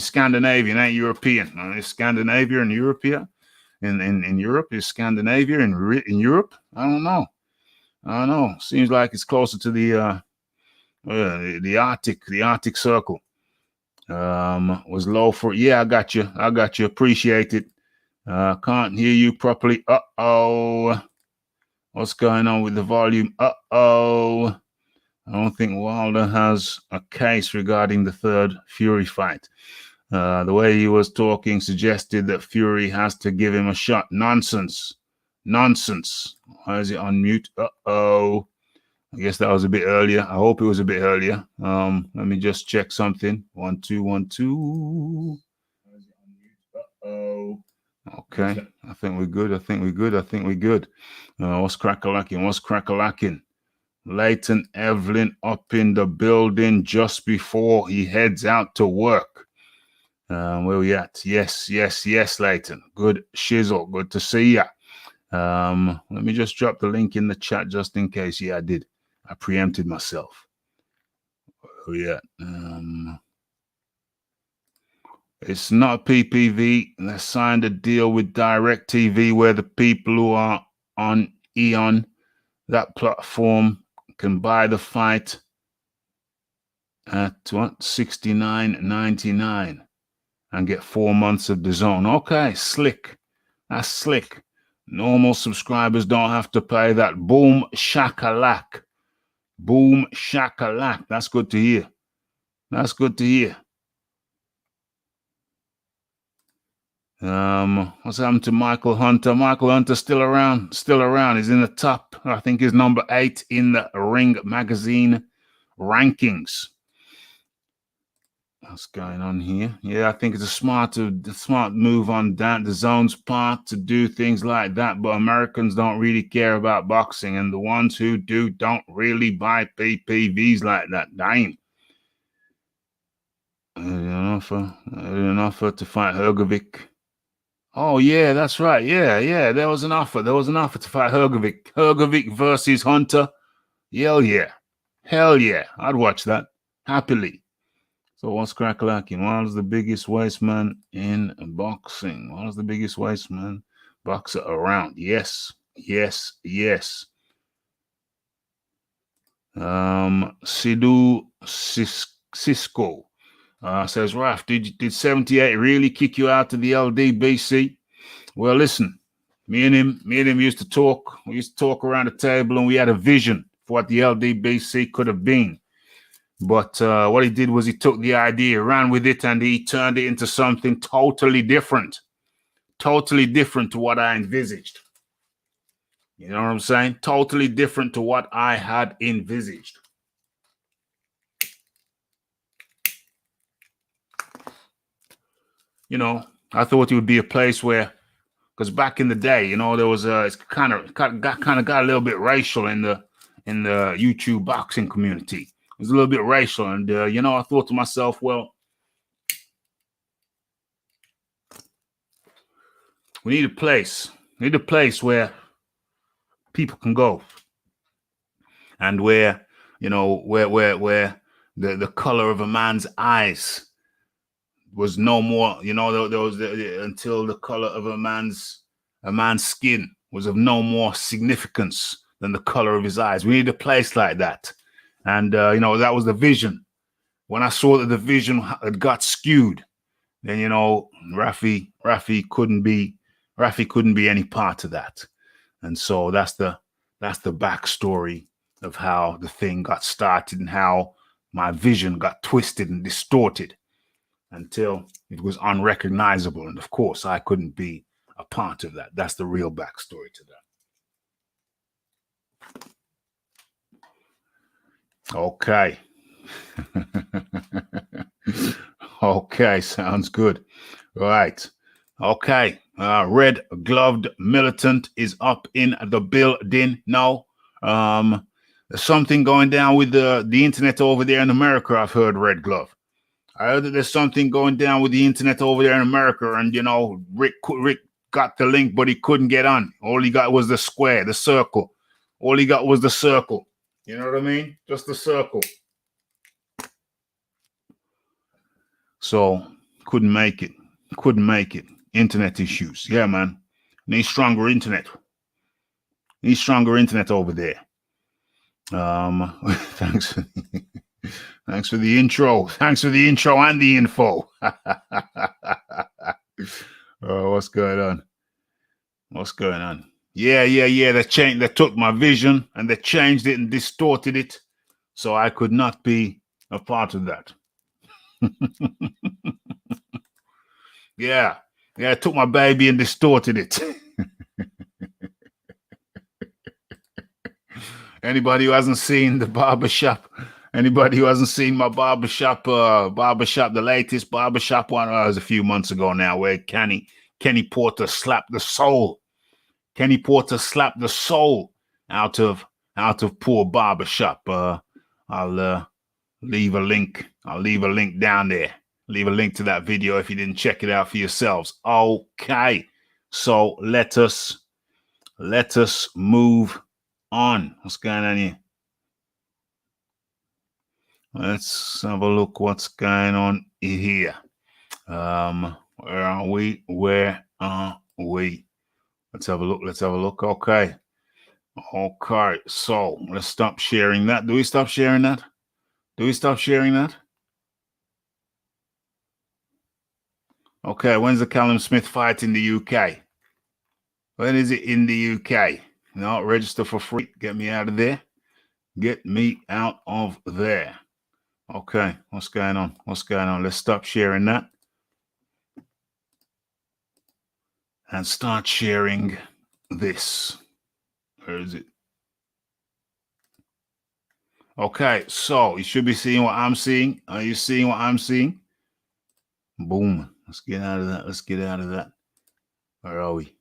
Scandinavian, ain't European. Is Scandinavia and Europe here? In Europe? Is Scandinavia in Europe? I don't know. Seems like it's closer to the Arctic Circle. Was low for, yeah, I got you. Appreciate it. Can't hear you properly. What's going on with the volume? I don't think Wilder has a case regarding the third Fury fight. The way he was talking suggested that Fury has to give him a shot. Nonsense. Why is it on mute? I guess that was a bit earlier. I hope it was a bit earlier. Let me just check something. 1 2 1 2. Why is it on mute? Okay, I think we're good. What's crack-a-lacking? Leighton Evelyn up in the building just before he heads out to work. Where we at? Yes, Leighton. Good shizzle. Good to see ya. Let me just drop the link in the chat just in case. Yeah, I did. I preempted myself. Where we at? It's not PPV. They signed a deal with DirecTV where the people who are on Eon, that platform, can buy the fight at what, $69.99 and get 4 months of the zone. Okay, slick. That's slick. Normal subscribers don't have to pay that. Boom shakalak. Boom shakalak. That's good to hear. That's good to hear. What's happened to Michael Hunter? Michael Hunter still around. Still around. He's in the top. I think he's number 8 in the Ring magazine rankings. What's going on here? Yeah, I think it's a smart move on the Zone's part to do things like that. But Americans don't really care about boxing, and the ones who do don't really buy PPVs like that. Damn. An offer to fight Hrgovic. Oh yeah, that's right. Yeah. There was an offer. To fight Hrgovic. Hrgovic versus Hunter. Hell yeah. I'd watch that happily. So what's crack-lacking? What is the biggest waist man in boxing? What is the biggest waist man boxer around? Yes. Sidhu Cisco says, Raf, did 78 really kick you out of the LDBC? Well, listen, me and him used to talk. We used to talk around the table, and we had a vision for what the LDBC could have been. But what he did was he took the idea, ran with it, and he turned it into something totally different to what I envisaged. You know what I'm saying? Totally different to what I had envisaged. You know, I thought it would be a place where, because back in the day, you know, there was it's kind of got a little bit racial in the YouTube boxing community. It was a little bit racial, and you know, I thought to myself, well, we need a place. Where people can go, and where, you know, where the color of a man's eyes was no more. You know, there was until the color of a man's skin was of no more significance than the color of his eyes. We need a place like that. And, you know, that was the vision. When I saw that the vision had got skewed, then, you know, Rafi couldn't be any part of that. And so that's the backstory of how the thing got started and how my vision got twisted and distorted until it was unrecognizable. And of course, I couldn't be a part of that. That's the real backstory to that. Okay. Okay, sounds good. Right. Okay. Red Gloved Militant is up in the building now. There's something going down with the internet over there in America, I've heard, Red Glove. I heard that there's something going down with the internet over there in America, and, you know, Rick got the link, but he couldn't get on. All he got was the square, the circle. All he got was the circle. You know what I mean? Just the circle. So couldn't make it. Internet issues. Yeah, man. Need stronger internet over there. Thanks for the intro. Thanks for the intro and the info. Oh, what's going on? Yeah. They took my vision and they changed it and distorted it, so I could not be a part of that. Yeah, took my baby and distorted it. Anybody who hasn't seen the barbershop, anybody who hasn't seen my barbershop, the latest barbershop one, was a few months ago now, where Kenny Porter slapped the soul. Kenny Porter slapped the soul out of poor barbershop. I'll leave a link. Down there. Leave a link to that video if you didn't check it out for yourselves. Okay, so let us move on. What's going on here? Let's have a look what's going on here. Where are we? Where are we? Let's have a look. Let's have a look. Okay. Okay. So let's stop sharing that. Do we stop sharing that? Do we stop sharing that? Okay. When's the Callum Smith fight in the UK? When is it in the UK? No, register for free. Get me out of there. Get me out of there. Okay. What's going on? What's going on? Let's stop sharing that. And start sharing this. Where is it? Okay, so you should be seeing what I'm seeing. Are you seeing what I'm seeing? Boom. Let's get out of that. Let's get out of that. Where are we?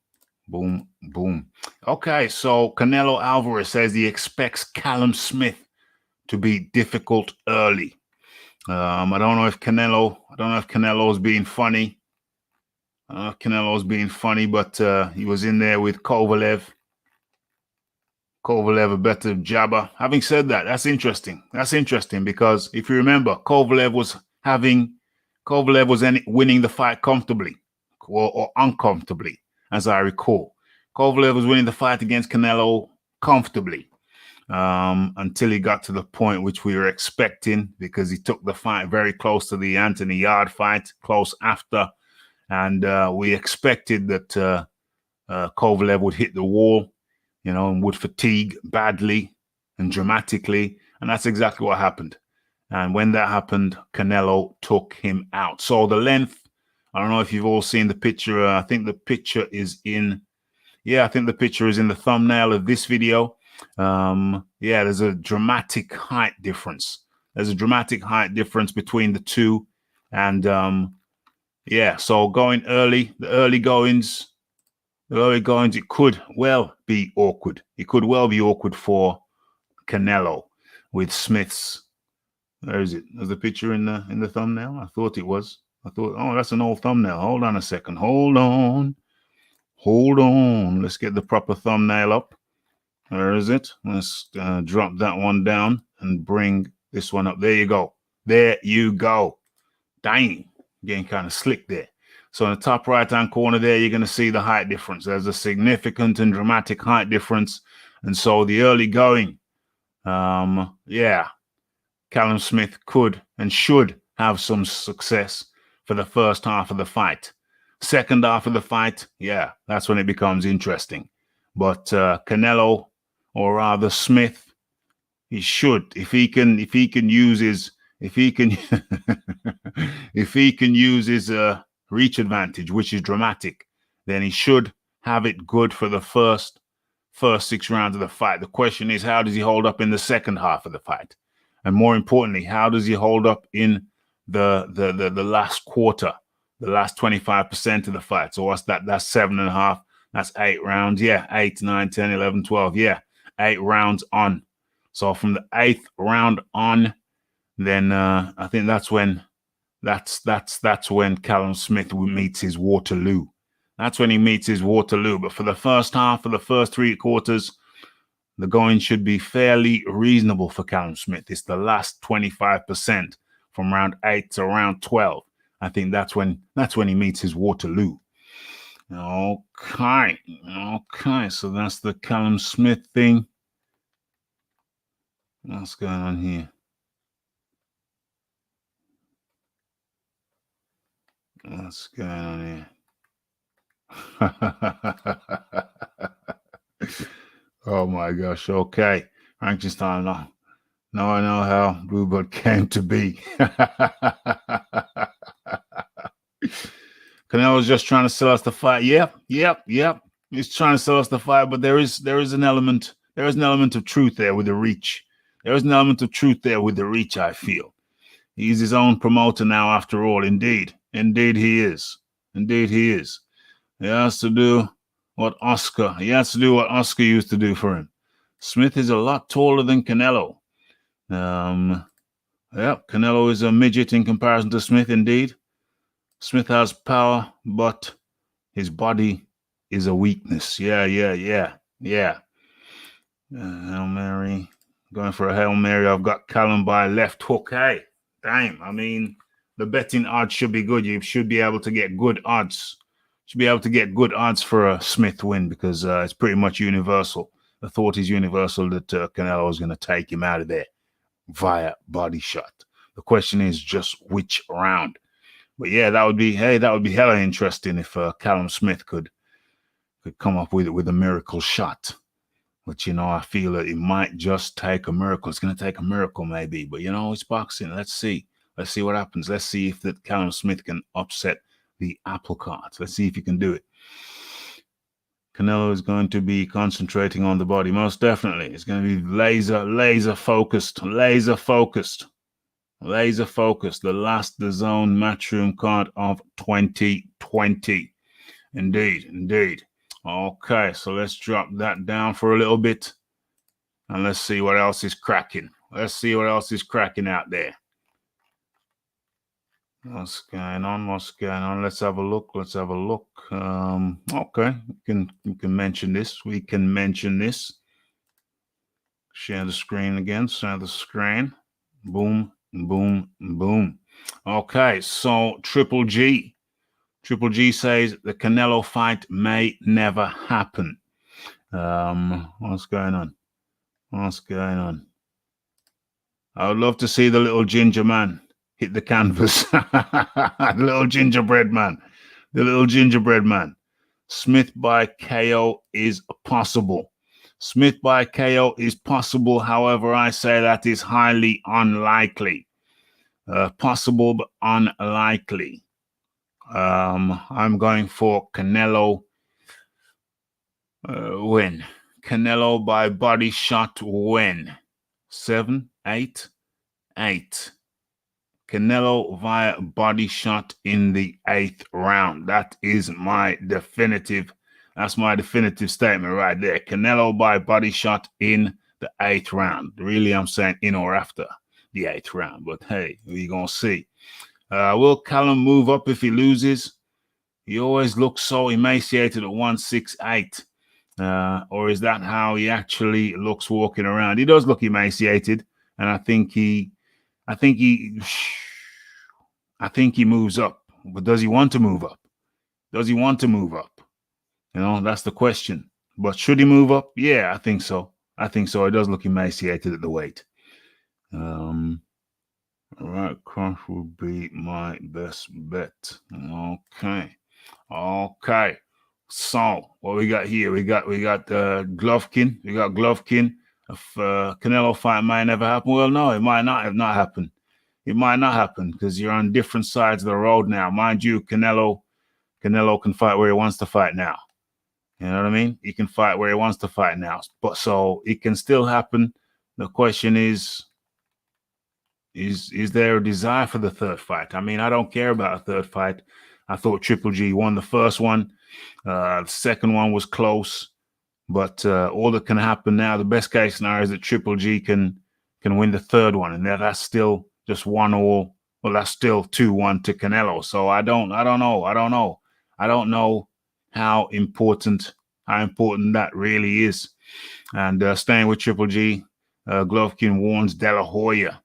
Boom, boom. Okay, so Canelo Alvarez says he expects Callum Smith to be difficult early. I don't know if Canelo's being funny. I don't know if Canelo's being funny, but he was in there with Kovalev. Kovalev a better jabber. Having said that, that's interesting. That's interesting because if you remember, Kovalev was winning the fight comfortably or uncomfortably, as I recall. Kovalev was winning the fight against Canelo comfortably until he got to the point which we were expecting because he took the fight very close to the Anthony Yard fight, close after, and we expected that Kovalev would hit the wall, and would fatigue badly and dramatically. And that's exactly what happened. And when that happened, Canelo took him out. So the length, I don't know if you've all seen the picture. I think the picture is in the thumbnail of this video. There's a dramatic height difference. There's a dramatic height difference between the two. And so going early, the early goings, it could well be awkward. It could well be awkward for Canelo with Smith's. Where is it? There's a picture in the thumbnail. I thought it was. That's an old thumbnail. Hold on a second. Hold on. Let's get the proper thumbnail up. Where is it? Let's drop that one down and bring this one up. There you go. Dang, getting kind of slick there. So in the top right-hand corner there, you're going to see the height difference. There's a significant and dramatic height difference. And so the early going, Callum Smith could and should have some success for the first half of the fight. Second half of the fight, that's when it becomes interesting. But Canelo, or rather Smith, he should, if he can use his reach advantage, which is dramatic, then he should have it good for the first 6 rounds of the fight. The question is, how does he hold up in the second half of the fight? And more importantly, how does he hold up in the last quarter, the last 25% of the fight? So what's that? That's 7.5. That's 8 rounds. 8, 9, 10, 11, 12. 8 rounds on. So from the 8th round on, then I think that's when Callum Smith meets his Waterloo. That's when he meets his Waterloo. But for the first half, for the first 3 quarters, the going should be fairly reasonable for Callum Smith. It's the last 25% from round 8 to round 12. I think that's when he meets his Waterloo. Okay. So that's the Callum Smith thing. What's going on here? What's going on here? Oh my gosh. Okay. Frankenstein. Now I know how Bluebird came to be. Canelo's just trying to sell us the fight. Yep. He's trying to sell us the fight, but there is an element of truth there with the reach. There is an element of truth there with the reach, I feel. He's his own promoter now, after all. Indeed he is. He has to do what Oscar used to do for him. Smith is a lot taller than Canelo. Canelo is a midget in comparison to Smith, indeed. Smith has power, but his body is a weakness. Hail Mary. Going for a Hail Mary. I've got Callum by left hook. Hey, damn. I mean, the betting odds should be good. You should be able to get good odds. Should be able to get good odds for a Smith win because it's pretty much universal. The thought is universal that Canelo is going to take him out of there via body shot. The question is just which round. But yeah, that would be hella interesting if Callum Smith could come up with a miracle shot. But, you know, I feel that it might just take a miracle. It's going to take a miracle maybe. But, you know, it's boxing. Let's see. Let's see what happens. Let's see if that Callum Smith can upset the apple cart. Let's see if he can do it. Canelo is going to be concentrating on the body. Most definitely. It's going to be laser focused. Laser focused. The last DAZN Matchroom card of 2020. Indeed. Okay, so let's drop that down for a little bit. And let's see what else is cracking. Let's see what else is cracking out there. What's going on? Let's have a look. Okay, we can mention this. Share the screen again. Share the screen. Boom. Okay, so Triple G says the Canelo fight may never happen. What's going on? I would love to see the little ginger man hit the canvas. The little gingerbread man. Smith by KO is possible. However, I say that is highly unlikely. Possible, but unlikely. I'm going for Canelo win. Canelo by body shot win. 7-8. Canelo via body shot in the 8th round. That's my definitive statement right there. Canelo by body shot in the 8th round. Really, I'm saying in or after the 8th round. But hey, we're going to see. Will Callum move up if he loses? He always looks so emaciated at 168. Or is that how he actually looks walking around? He does look emaciated, and I think he moves up. But does he want to move up? You know, that's the question. But should he move up? Yeah, I think so. He does look emaciated at the weight. All right, Cross would be my best bet. Okay. So what we got here? We got Golovkin. If Canelo fight might never happen. Well, no, it might not happen. Because you're on different sides of the road now. Mind you, Canelo can fight where he wants to fight now. You know what I mean? He can fight where he wants to fight now. But so it can still happen. The question is there a desire for the third fight? I mean, I don't care about a third fight. I thought Triple G won the first one. The second one was close. But all that can happen now, the best case scenario is that Triple G can win the third one. And that's still just 1-1. Well, that's still 2-1 to Canelo. So I don't know. I don't know how important that really is. And staying with Triple G, Golovkin warns De La Hoya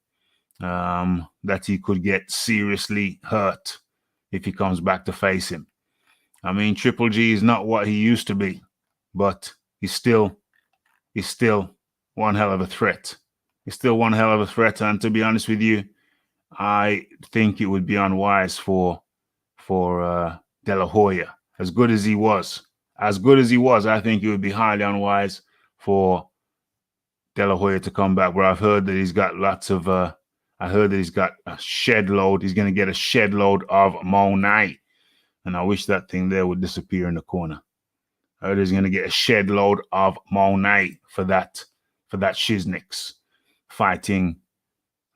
that he could get seriously hurt if he comes back to face him. I mean, Triple G is not what he used to be, but he's still one hell of a threat. And to be honest with you, I think it would be unwise for De La Hoya. As good as he was, I think it would be highly unwise for De La Hoya to come back. Where I've heard that he's got a shed load. He's going to get a shed load of Monet. And I wish that thing there would disappear in the corner. I heard he's going to get a shed load of Monet for that Shiznix fighting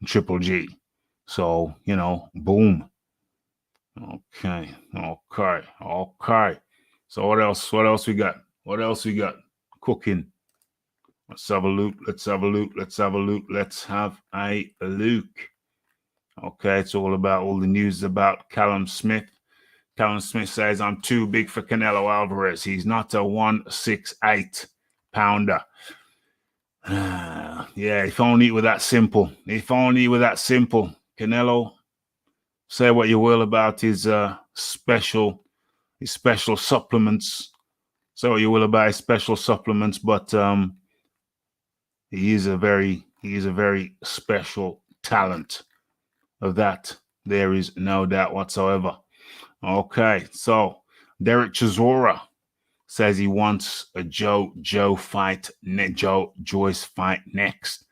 Triple G. So, you know, boom. Okay. So what else we got? Cooking. Let's have a look. Okay, it's all the news about Callum Smith. Callum Smith says, I'm too big for Canelo Alvarez. He's not a 168 pounder. Yeah, if only it were that simple. Canelo Say what you will about his special supplements. Say what you will about his special supplements, but he is a very special talent. Of that, there is no doubt whatsoever. Okay, so Derek Chisora says he wants a Joe Joyce fight next.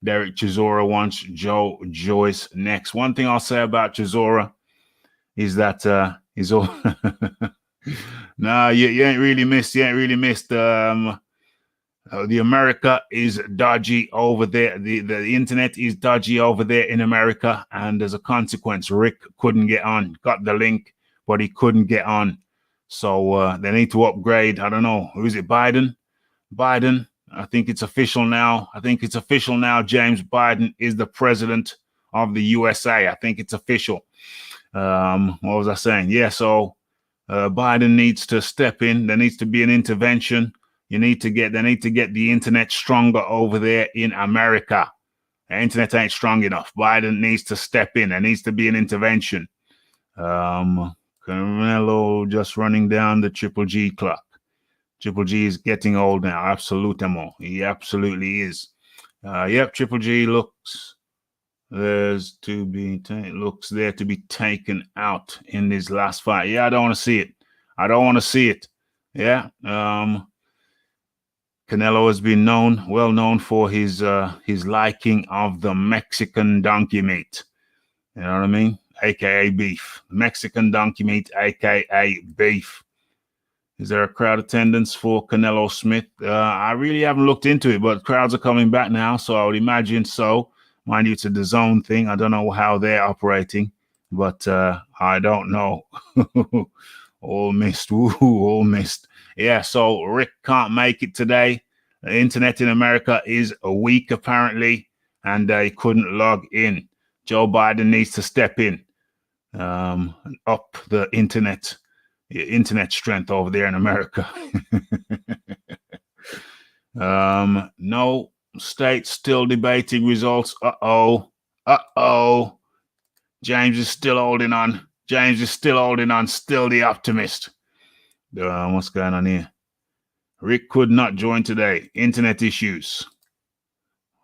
Derek Chisora wants Joe Joyce next. One thing I'll say about Chisora is that he's all no, you ain't really missed. You ain't really missed. The America is dodgy over there. The internet is dodgy over there in America, and as a consequence, Rick couldn't get on. Got the link, but he couldn't get on. So they need to upgrade. I don't know. Who is it? Biden? Biden. I think it's official now. James Biden is the president of the USA. I think it's official. What was I saying? Yeah, so Biden needs to step in. There needs to be an intervention. They need to get the internet stronger over there in America. The internet ain't strong enough. Biden needs to step in. There needs to be an intervention. Canelo just running down the Triple G clock. Triple G is getting old now. Absolutely. He absolutely is. Yep, Triple G looks there to be taken out in this last fight. Yeah, I don't want to see it. Yeah. Canelo has been well known for his liking of the Mexican donkey meat. You know what I mean? AKA beef. Mexican donkey meat, AKA beef. Is there a crowd attendance for Canelo Smith? I really haven't looked into it, but crowds are coming back now, so I would imagine so. Mind you, it's a DAZN thing. I don't know how they're operating, but I don't know. All missed. All missed. Yeah, so Rick can't make it today. The internet in America is weak, apparently, and he couldn't log in. Joe Biden needs to step in, up the internet strength over there in America. No state still debating results. Uh-oh. James is still holding on. Still the optimist. What's going on here? Rick could not join today. Internet issues.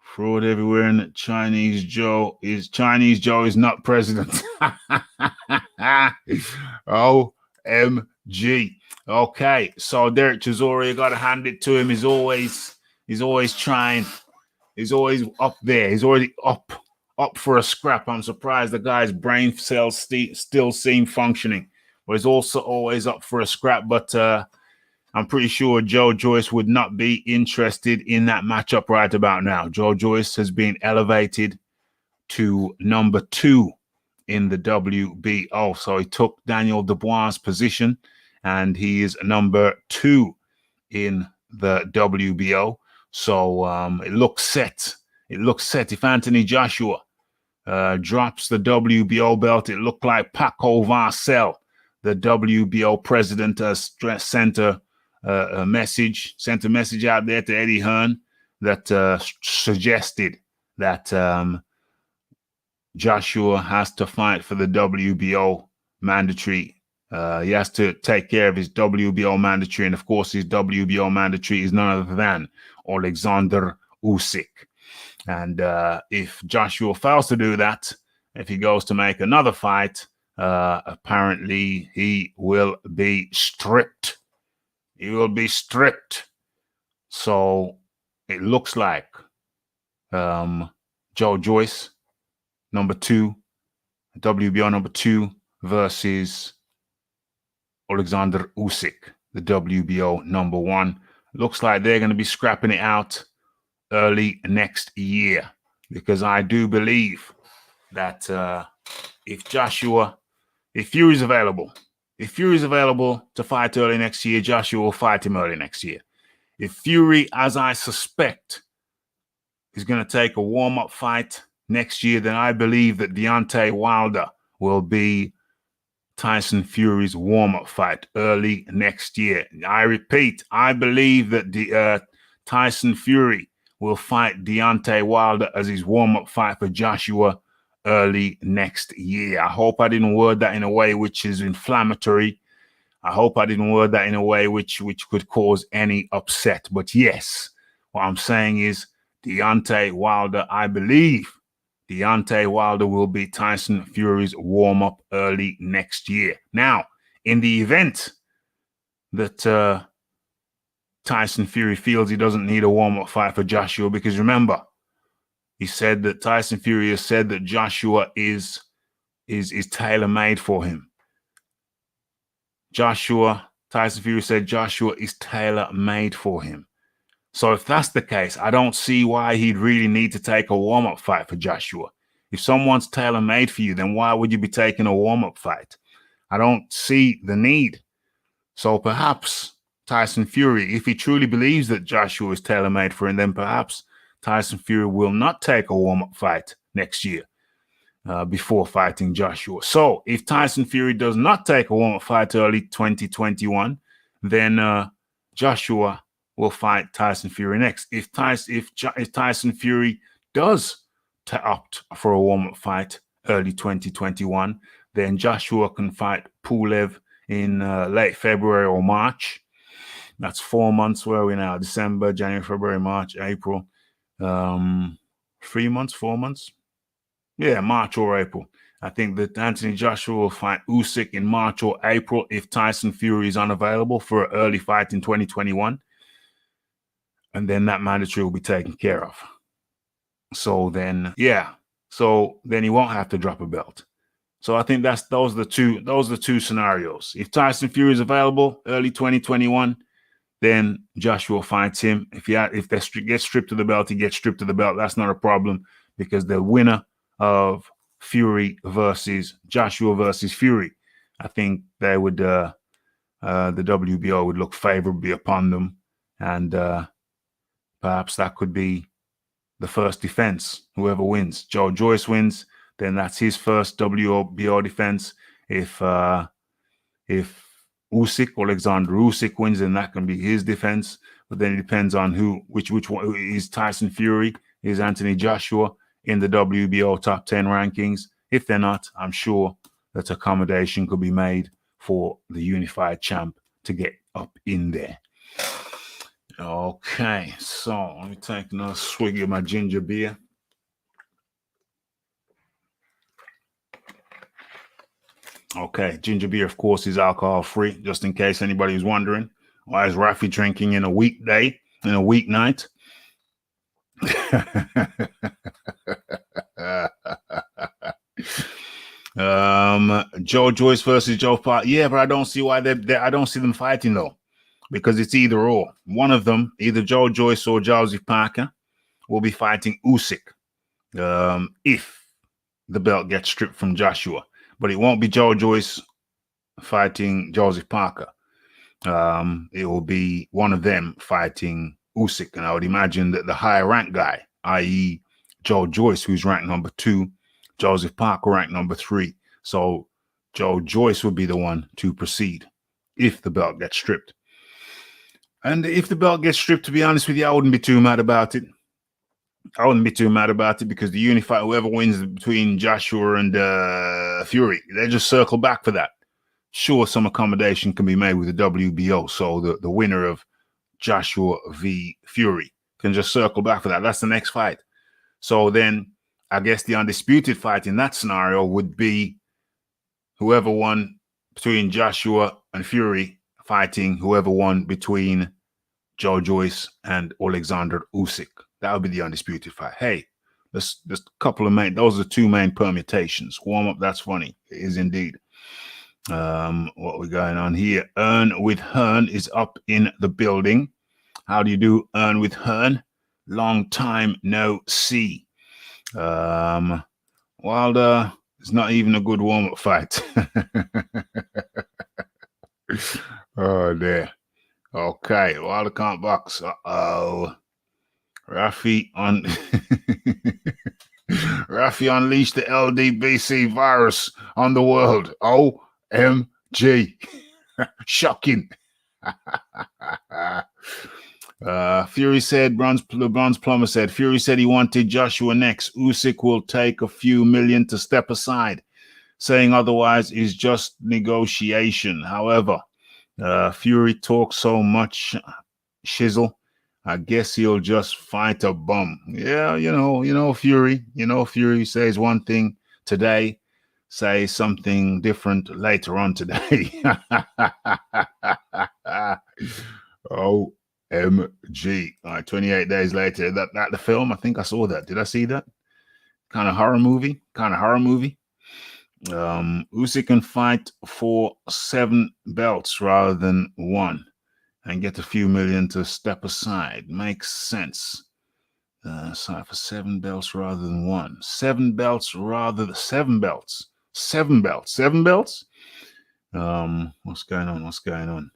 Fraud everywhere, and Chinese Joe is not president. OMG. Okay, so Derek Chisora, you gotta hand it to him. He's always trying. He's always up there. He's already up for a scrap. I'm surprised the guy's brain cells still seem functioning. But he's also always up for a scrap. But I'm pretty sure Joe Joyce would not be interested in that matchup right about now. Joe Joyce has been elevated to number 2 in the WBO. So he took Daniel Dubois' position, and he is number 2 in the WBO. So it looks set. If Anthony Joshua drops the WBO belt, it looked like Paco Varcel, the WBO president, has sent a message out there to Eddie Hearn that suggested that Joshua has to fight for the WBO mandatory. He has to take care of his WBO mandatory, and of course, his WBO mandatory is none other than Alexander Usyk. And if Joshua fails to do that, if he goes to make another fight, apparently he will be stripped. So it looks like Joe Joyce, number 2, WBO number 2, versus Alexander Usyk, the WBO number 1. Looks like they're going to be scrapping it out early next year, because I do believe that if Fury's available to fight early next year, Joshua will fight him early next year. If Fury, as I suspect, is going to take a warm-up fight next year, then I believe that Deontay Wilder will be Tyson Fury's warm-up fight early next year. I repeat, I believe that Tyson Fury will fight Deontay Wilder as his warm-up fight for Joshua early next year. I hope I didn't word that in a way which is inflammatory. I hope I didn't word that in a way which could cause any upset. But yes, what I'm saying is Deontay Wilder, I believe Deontay Wilder will be Tyson Fury's warm-up early next year. Now, in the event that Tyson Fury feels he doesn't need a warm-up fight for Joshua, because remember, he said that Tyson Fury has said that Joshua is tailor-made for him. Tyson Fury said Joshua is tailor-made for him. So if that's the case, I don't see why he'd really need to take a warm-up fight for Joshua. If someone's tailor-made for you, then why would you be taking a warm-up fight? I don't see the need. So perhaps Tyson Fury, if he truly believes that Joshua is tailor-made for him, then perhaps Tyson Fury will not take a warm-up fight next year before fighting Joshua. So if Tyson Fury does not take a warm-up fight early 2021, then Joshua will fight Tyson Fury next. If Tyson Fury does opt for a warm-up fight early 2021, then Joshua can fight Pulev in late February or March. That's 4 months. Where are we now? December, January, February, March, April. 3 months, 4 months? Yeah, March or April. I think that Anthony Joshua will fight Usyk in March or April if Tyson Fury is unavailable for an early fight in 2021. And then that mandatory will be taken care of. So then, yeah. So then he won't have to drop a belt. So I think those are the two scenarios. If Tyson Fury is available early 2021, then Joshua fights him. If they get stripped of the belt, he gets stripped of the belt. That's not a problem, because the winner of Fury versus Joshua versus Fury, I think they would the WBO would look favorably upon them, and perhaps that could be the first defense. Whoever wins, Joe Joyce wins, then that's his first WBO defense. If Alexander Usyk wins, then that can be his defense. But then it depends on which one is Tyson Fury, is Anthony Joshua in the WBO top 10 rankings. If they're not, I'm sure that accommodation could be made for the unified champ to get up in there. Okay, so let me take another swig of my ginger beer. Okay, ginger beer, of course, is alcohol-free, just in case anybody was wondering. Why is Rafi drinking in a weekday, in a weeknight? Joe Joyce versus Joe Parker. Yeah, but I don't see why I don't see them fighting, though, because it's either or. One of them, either Joe Joyce or Joseph Parker, will be fighting Usyk if the belt gets stripped from Joshua. But it won't be Joe Joyce fighting Joseph Parker. It will be one of them fighting Usyk. And I would imagine that the higher ranked guy, i.e. Joe Joyce, who's ranked number 2, Joseph Parker ranked number 3. So Joe Joyce would be the one to proceed if the belt gets stripped. And if the belt gets stripped, to be honest with you, I wouldn't be too mad about it. Because the unified, whoever wins between Joshua and Fury, they just circle back for that. Sure, some accommodation can be made with the WBO. So the winner of Joshua v. Fury can just circle back for that. That's the next fight. So then I guess the undisputed fight in that scenario would be whoever won between Joshua and Fury fighting whoever won between Joe Joyce and Alexander Usyk. That would be the undisputed fight. Hey, there's a couple of those are the two main permutations. Warm up, that's funny. It is indeed. What we going on here? Earn with Hearn is up in the building. How do you do, Earn with Hearn? Long time no see. Wilder is not even a good warm-up fight. Oh, there. Okay, Wilder can't box. Uh-oh. Rafi unleashed the LDBC virus on the world. OMG. Shocking. Fury said, the Bronze Plumber said, Fury said he wanted Joshua next. Usyk will take a few million to step aside. Saying otherwise is just negotiation. However, Fury talks so much shizzle. I guess he'll just fight a bum. Yeah, Fury. Fury says one thing today, say something different later on today. OMG. All right, 28 days later. That the film? I think I saw that. Did I see that? Kind of horror movie. Usyk can fight for 7 belts rather than 1 and get a few million to step aside. Makes sense. So for 7 belts rather than 1. 7 belts rather than 7 belts. 7 belts. 7 belts? What's going on?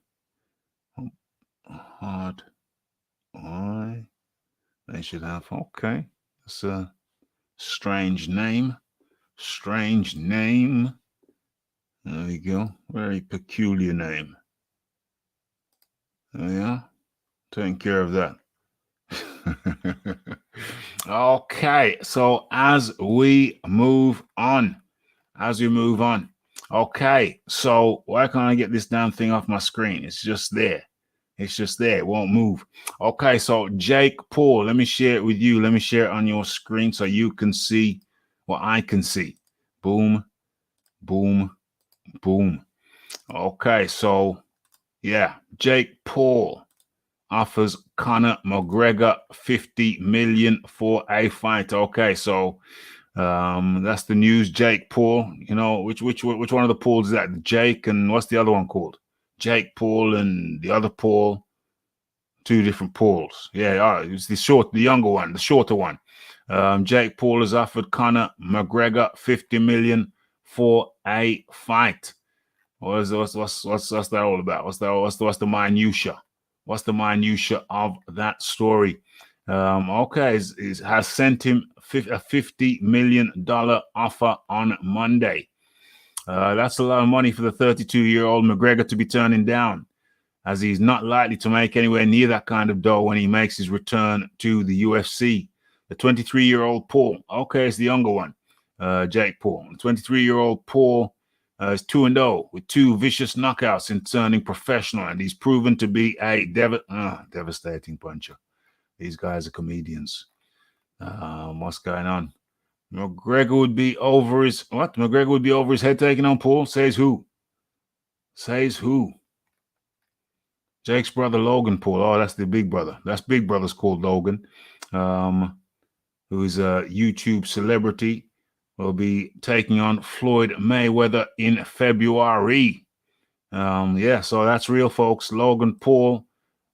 Hard. Why? They should have. Okay. It's a strange name. There we go. Very peculiar name. Yeah. Taking care of that. Okay. So as we move on. Okay. So why can't I get this damn thing off my screen? It's just there. It won't move. Okay. So Jake Paul, let me share it with you. Let me share it on your screen so you can see what I can see. Boom. Okay, so yeah, Jake Paul offers Conor McGregor 50 million for a fight. Okay, so that's the news. Jake Paul, which one of the Pauls is that? Jake, and what's the other one called? Jake Paul and the other Paul. 2 different Pauls. Yeah, it's the younger one, the shorter one. Jake Paul has offered Conor McGregor 50 million for a fight. What's that all about? What's the minutia? What's the minutia of that story? Okay, has sent him a $50 million offer on Monday. That's a lot of money for the 32-year-old McGregor to be turning down, as he's not likely to make anywhere near that kind of dough when he makes his return to the UFC. The 23-year-old Paul, okay, it's the younger one, Jake Paul. The 23-year-old Paul is 2-0 with 2 vicious knockouts in turning professional, and he's proven to be a devastating puncher. These guys are comedians. What's going on? McGregor would be over his head taking on Paul? Says who? Jake's brother Logan Paul. Oh, that's the big brother. That's big brother's called Logan, who is a YouTube celebrity. Will be taking on Floyd Mayweather in February. So that's real, folks. Logan Paul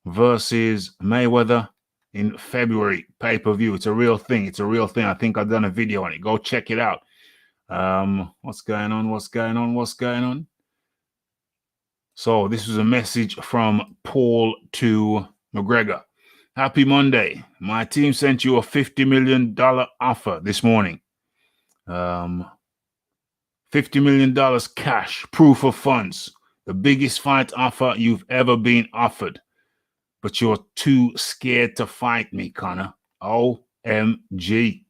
versus Mayweather in February. Pay-per-view. It's a real thing. I think I've done a video on it. Go check it out. What's going on? So this was a message from Paul to McGregor. Happy Monday. My team sent you a $50 million offer this morning. $50 million cash, proof of funds. The biggest fight offer you've ever been offered. But you're too scared to fight me, Conor. OMG.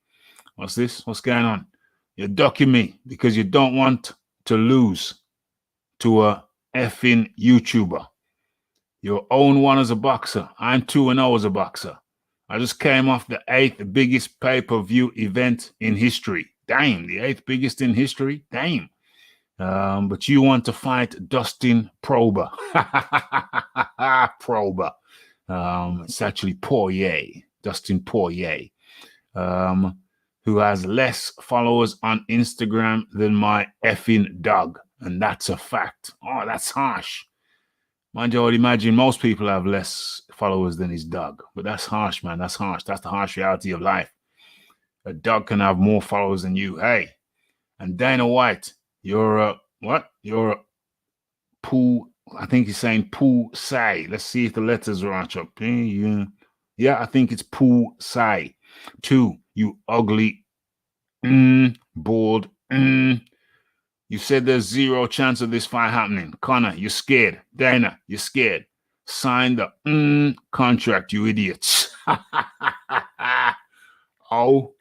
What's this? What's going on? You're ducking me because you don't want to lose to a effing YouTuber. You're 0-1 as a boxer. I'm 2-0 as a boxer. I just came off the 8th biggest pay-per-view event in history. Damn, the 8th biggest in history? Damn. But you want to fight Dustin Prober. Prober. It's actually Poirier. Dustin Poirier. Who has less followers on Instagram than my effing dog. And that's a fact. Oh, that's harsh. Mind you, I would imagine most people have less followers than his dog. But that's harsh, man. That's harsh. That's the harsh reality of life. A dog can have more followers than you. Hey. And Dana White, you're a what? You're a Poo. I think he's saying Poo Sai. Let's see if the letters are right up. Yeah, I think it's Poo Sai. 2, you ugly, bald, You said there's 0 chance of this fight happening. Conor, you're scared. Dana, you're scared. Sign the contract, you idiots. OMG.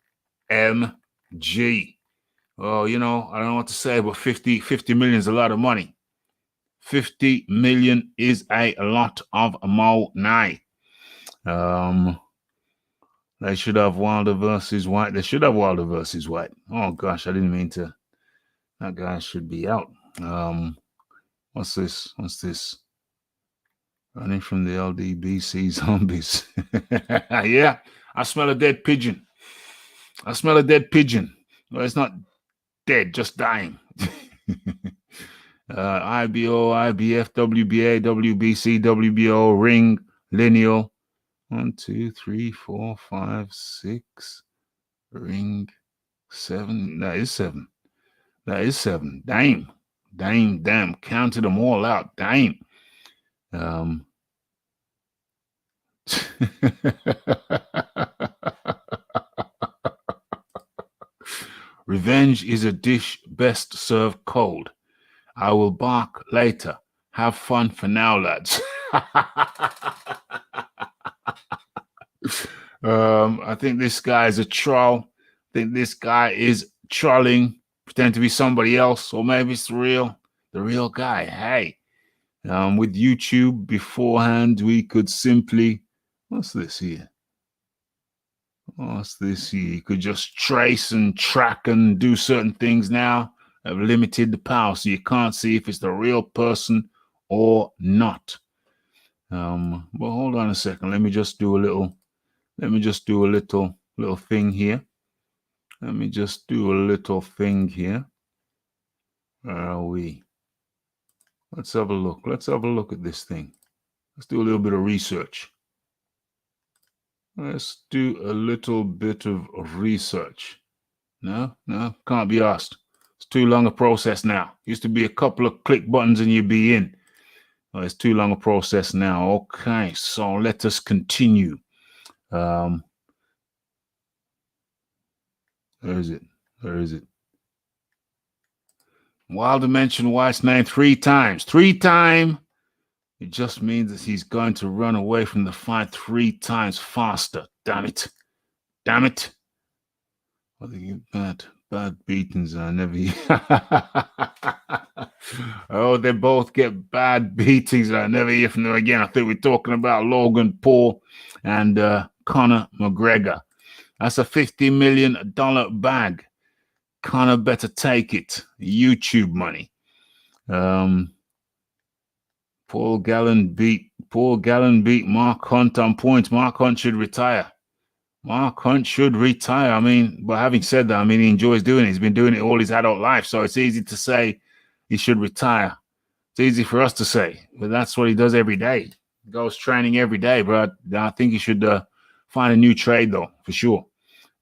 Well, you know, I don't know what to say, but 50 million is a lot of money. 50 million is a lot of money. They should have Wilder versus White. They should have Wilder versus White. Oh gosh, I didn't mean to. That guy should be out. What's this? What's this? Running from the LDBC zombies. Yeah, I smell a dead pigeon. I smell a dead pigeon. Well, it's not dead, just dying. IBO, IBF, WBA, WBC, WBO, ring, lineal. 1, 2, 3, 4, 5, 6. Ring, 7. That is 7. That is 7. Damn. Damn. Counted them all out. Damn. Revenge is a dish best served cold. I will bark later. Have fun for now, lads. I think this guy is a troll. I think this guy is trolling, pretending to be somebody else, or maybe it's the real guy. Hey, with YouTube beforehand, we could simply, what's this here? What's this here? You could just trace and track and do certain things now. Have limited the power, so you can't see if it's the real person or not. Well, hold on a second. Let me just do a little thing here. Let me just do a little thing here. Where are we? Let's have a look. Let's have a look at this thing. Let's do a little bit of research. Let's do a little bit of research. No, can't be asked. It's too long a process now. Used to be a couple of click buttons and you'd be in. Oh, it's too long a process now. Okay, so let us continue. Where is it? Wilder mentioned White's name 3 times. 3 times. It just means that he's going to run away from the fight 3 times faster. Damn it. Well, they get bad beatings. I never. Oh, they both get bad beatings. I never hear from them again. I think we're talking about Logan Paul and Conor McGregor. That's a $50 million bag. Conor better take it. YouTube money. Paul Gallen beat Mark Hunt on points. Mark Hunt should retire. I mean, but having said that, I mean, he enjoys doing it. He's been doing it all his adult life, so it's easy to say he should retire. It's easy for us to say, but that's what he does every day. He goes training every day, but I think he should find a new trade, though, for sure.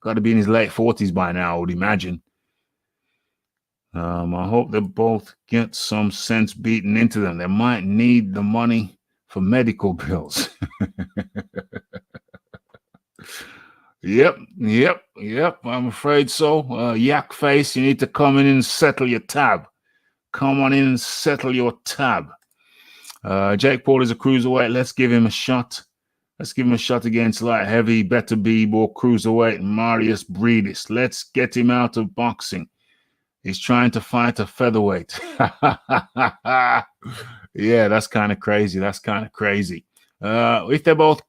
Got to be in his late 40s by now, I would imagine. I hope they both get some sense beaten into them. They might need the money for medical bills. Yep. I'm afraid so. Yak face, you need to come in and settle your tab. Come on in and settle your tab. Jake Paul is a cruiserweight. Let's give him a shot. Let's give him a shot against light heavy, Better Beeb or cruiserweight Marius Breedis. Let's get him out of boxing. He's trying to fight a featherweight. Yeah, that's kind of crazy. If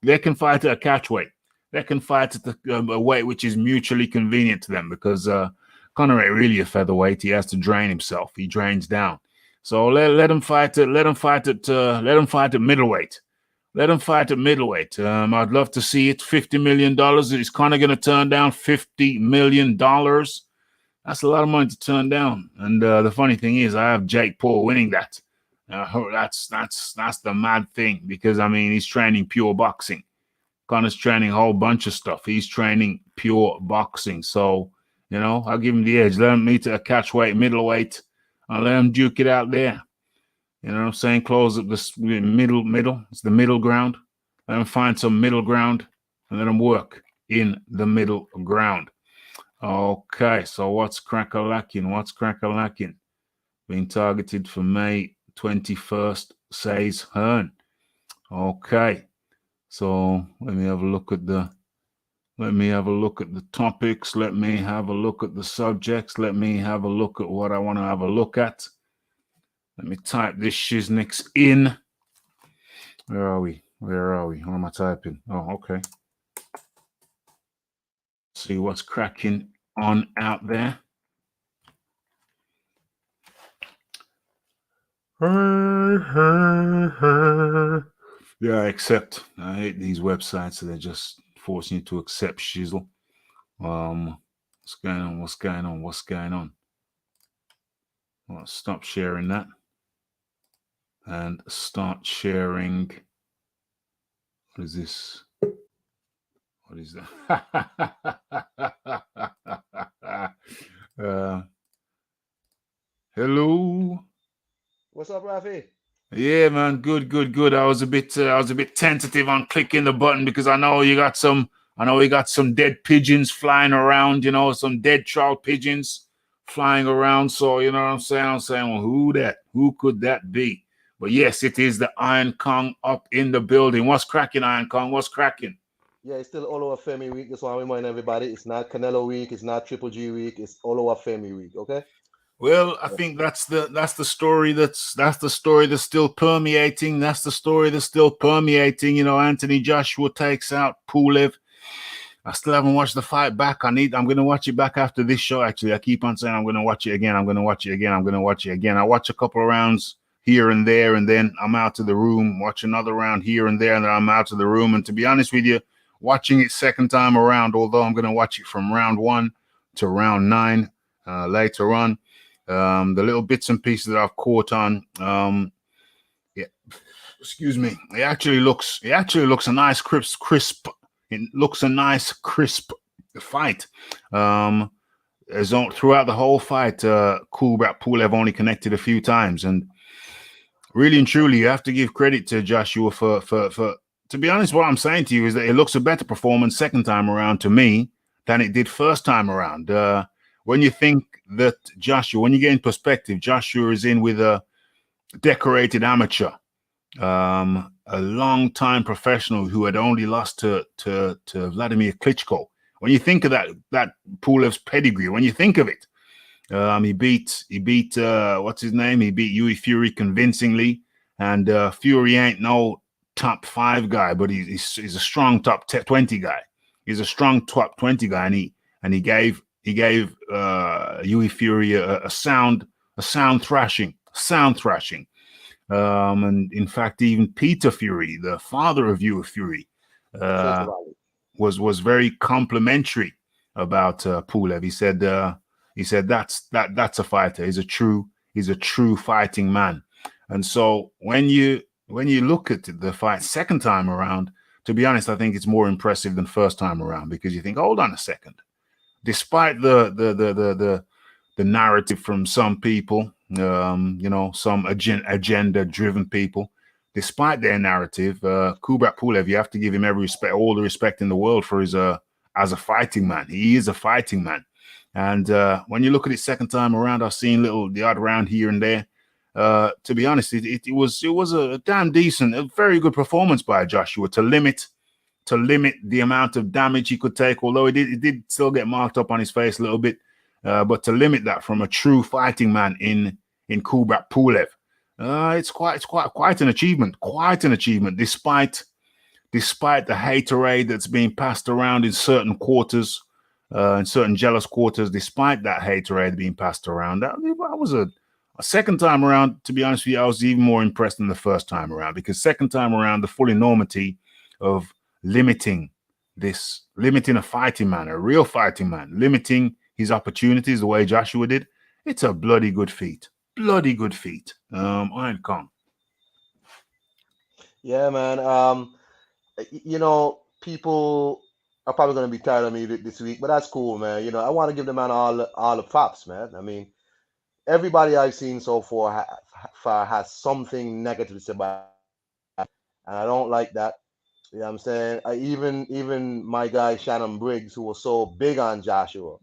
they can fight at a catchweight. They can fight at a weight which is mutually convenient to them because Conor ain't really a featherweight. He has to drain himself. He drains down. So let him fight at middleweight. Let him fight at middleweight. I'd love to see it. $50 million. Is Conor going to turn down $50 million? That's a lot of money to turn down. And the funny thing is, I have Jake Paul winning that. That's the mad thing because I mean he's training pure boxing. Conor's training a whole bunch of stuff. He's training pure boxing. So, you know, I'll give him the edge. Let him meet a catchweight, middleweight. I'll let him duke it out there. You know what I'm saying? Close up the middle. It's the middle ground. Let him find some middle ground and let him work in the middle ground. Okay, so what's crack-a-lacking? Being targeted for May 21st, says Hearn. Okay. So let me have a look at the topics. Let me have a look at the subjects. Let me have a look at what I want to have a look at. Let me type this shiznix in. Where are we? Where are we? What am I typing? Oh, okay. See what's cracking on out there. Yeah, except I hate these websites. So they're just forcing you to accept shizzle. What's going on? What's going on? What's going on? Well, stop sharing that and start sharing. What is this? What is that? Hello. What's up, Rafi? Yeah, man. Good, good, good. I was a bit tentative on clicking the button because I know you got some. I know we got some dead pigeons flying around. You know, some dead trout pigeons flying around. So you know what I'm saying. I'm saying, well, who that? Who could that be? But yes, it is the Iron Kong up in the building. What's cracking, Iron Kong? What's cracking? Yeah, it's still all over Femi week. Just want to remind everybody, it's not Canelo week, it's not Triple G week, it's all over Femi week. Okay. Well, I think that's the story that's the story that's still permeating. That's the story that's still permeating. You know, Anthony Joshua takes out Pulev. I still haven't watched the fight back. I'm gonna watch it back after this show. Actually, I keep on saying I'm gonna watch it again. I'm gonna watch it again. I'm gonna watch it again. I watch a couple of rounds here and there, and then I'm out of the room. Watch another round here and there, and then I'm out of the room. And to be honest with you, watching it second time around, although I'm gonna watch it from round 1 to round 9 later on. The little bits and pieces that I've caught on, yeah, excuse me. It actually looks a nice crisp. It looks a nice crisp fight. As throughout the whole fight, Kubrat Pulev only connected a few times, and really and truly, you have to give credit to Joshua for. To be honest, what I'm saying to you is that it looks a better performance second time around to me than it did first time around. When you think that Joshua, when you get in perspective, Joshua is in with a decorated amateur, a long-time professional who had only lost to Vladimir Klitschko. When you think of that Pulev's pedigree, when you think of it, he beat what's his name? He beat Yui Fury convincingly, and Fury ain't no top 5 guy, but he's a strong top 20 guy. He's a strong top 20 guy, and he gave Yui Fury a sound thrashing. And in fact, even Peter Fury, the father of Yui Fury, was very complimentary about Pulev. He said that's a fighter. He's a true fighting man. And so when you look at the fight second time around, to be honest, I think it's more impressive than first time around, because you think, hold on a second. Despite the narrative from some people, some agenda-driven people, despite their narrative, Kubrat Pulev, you have to give him all the respect in the world for his as a fighting man. He is a fighting man, and when you look at it second time around, I've seen the odd round here and there. To be honest, it was a damn decent, a very good performance by Joshua to limit the amount of damage he could take, although it did still get marked up on his face a little bit, but to limit that from a true fighting man in Kubrat Pulev, it's quite an achievement, despite the haterade that's being passed around in certain quarters, in certain jealous quarters. Despite that haterade being passed around, that was a second time around. To be honest with you, I was even more impressed than the first time around, because second time around, the full enormity of limiting a fighting man, a real fighting man, limiting his opportunities the way Joshua did, it's a bloody good feat. Iron Kong. Yeah, man. People are probably going to be tired of me this week, but that's cool, man. I want to give the man all the props, man. I mean, everybody I've seen so far has something negative to say about it, and I don't like that. You know what I'm saying? Even my guy Shannon Briggs, who was so big on Joshua,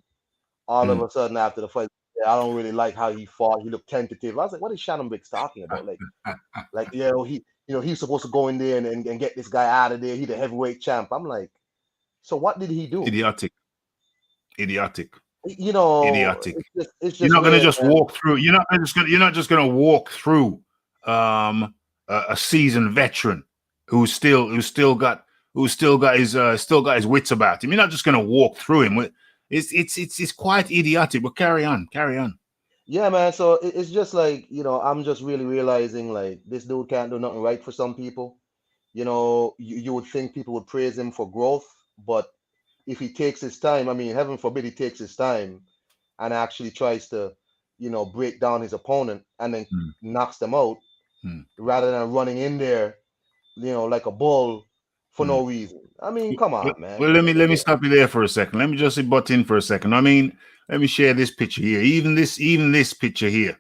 all of a sudden after the fight, I don't really like how he fought. He looked tentative. I was like, what is Shannon Briggs talking about? Like he's supposed to go in there and get this guy out of there. He's the heavyweight champ. I'm like, so what did he do? Idiotic. Idiotic. It's You're just not going to weird, just man. walk through. You're not just going to walk through a seasoned veteran who's still got his wits about him. You're not just going to walk through him. It's quite idiotic. But carry on. Yeah, man. So it's just like, I'm just really realizing like this dude can't do nothing right for some people. You would think people would praise him for growth, but if he takes his time, I mean, heaven forbid he takes his time and actually tries to, break down his opponent and then knocks them out rather than running in there, like a bull for no reason. I mean, come on, man. Well, let me stop you there for a second. Let me just butt in for a second. I mean, let me share this picture here. Even this picture here.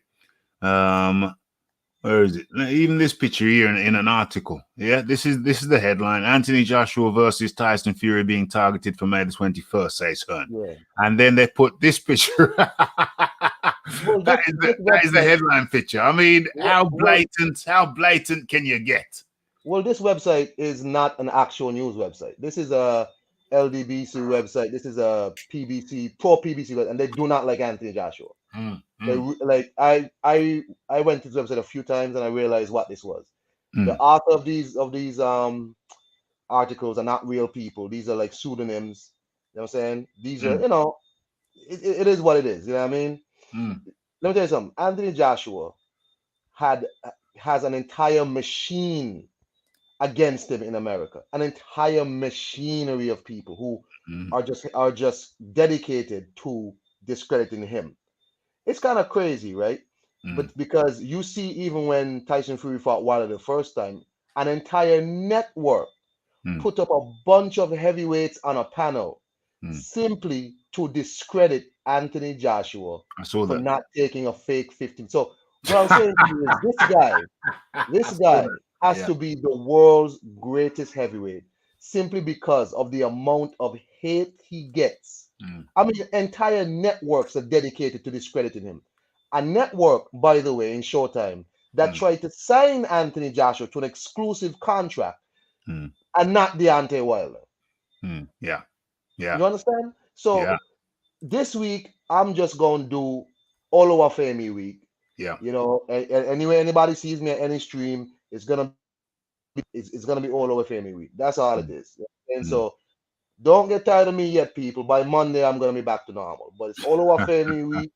Where is it? Even this picture here in an article. Yeah, this is the headline: Anthony Joshua versus Tyson Fury being targeted for May the 21st, says Hearn. Yeah. And then they put this picture. Well, that is the headline picture. I mean, how blatant can you get? Well, this website is not an actual news website. This is a LDBC website. This is a pro PBC, and they do not like Anthony Joshua. Like I went to this website a few times and I realized what this was. The author of these articles are not real people. These are like pseudonyms. You know what I'm saying? These are, it is what it is. You know what I mean? Let me tell you something. Anthony Joshua has an entire machine against him in America, an entire machinery of people who are just dedicated to discrediting him. It's kind of crazy, right? But because you see, even when Tyson Fury fought Wilder the first time, an entire network put up a bunch of heavyweights on a panel simply to discredit Anthony Joshua for not taking a fake 15. So what I'm saying to you is this guy has to be the world's greatest heavyweight simply because of the amount of hate he gets. I mean, entire networks are dedicated to discrediting him. A network, by the way, in Showtime, that tried to sign Anthony Joshua to an exclusive contract and not Deontay Wilder. Yeah. You understand? So this week, I'm just going to do all over Femi week. Yeah. Anyway, anybody sees me at any stream, it's gonna be all over Femi week. That's all it is. And so don't get tired of me yet, people. By Monday, I'm gonna be back to normal. But it's all over Femi week.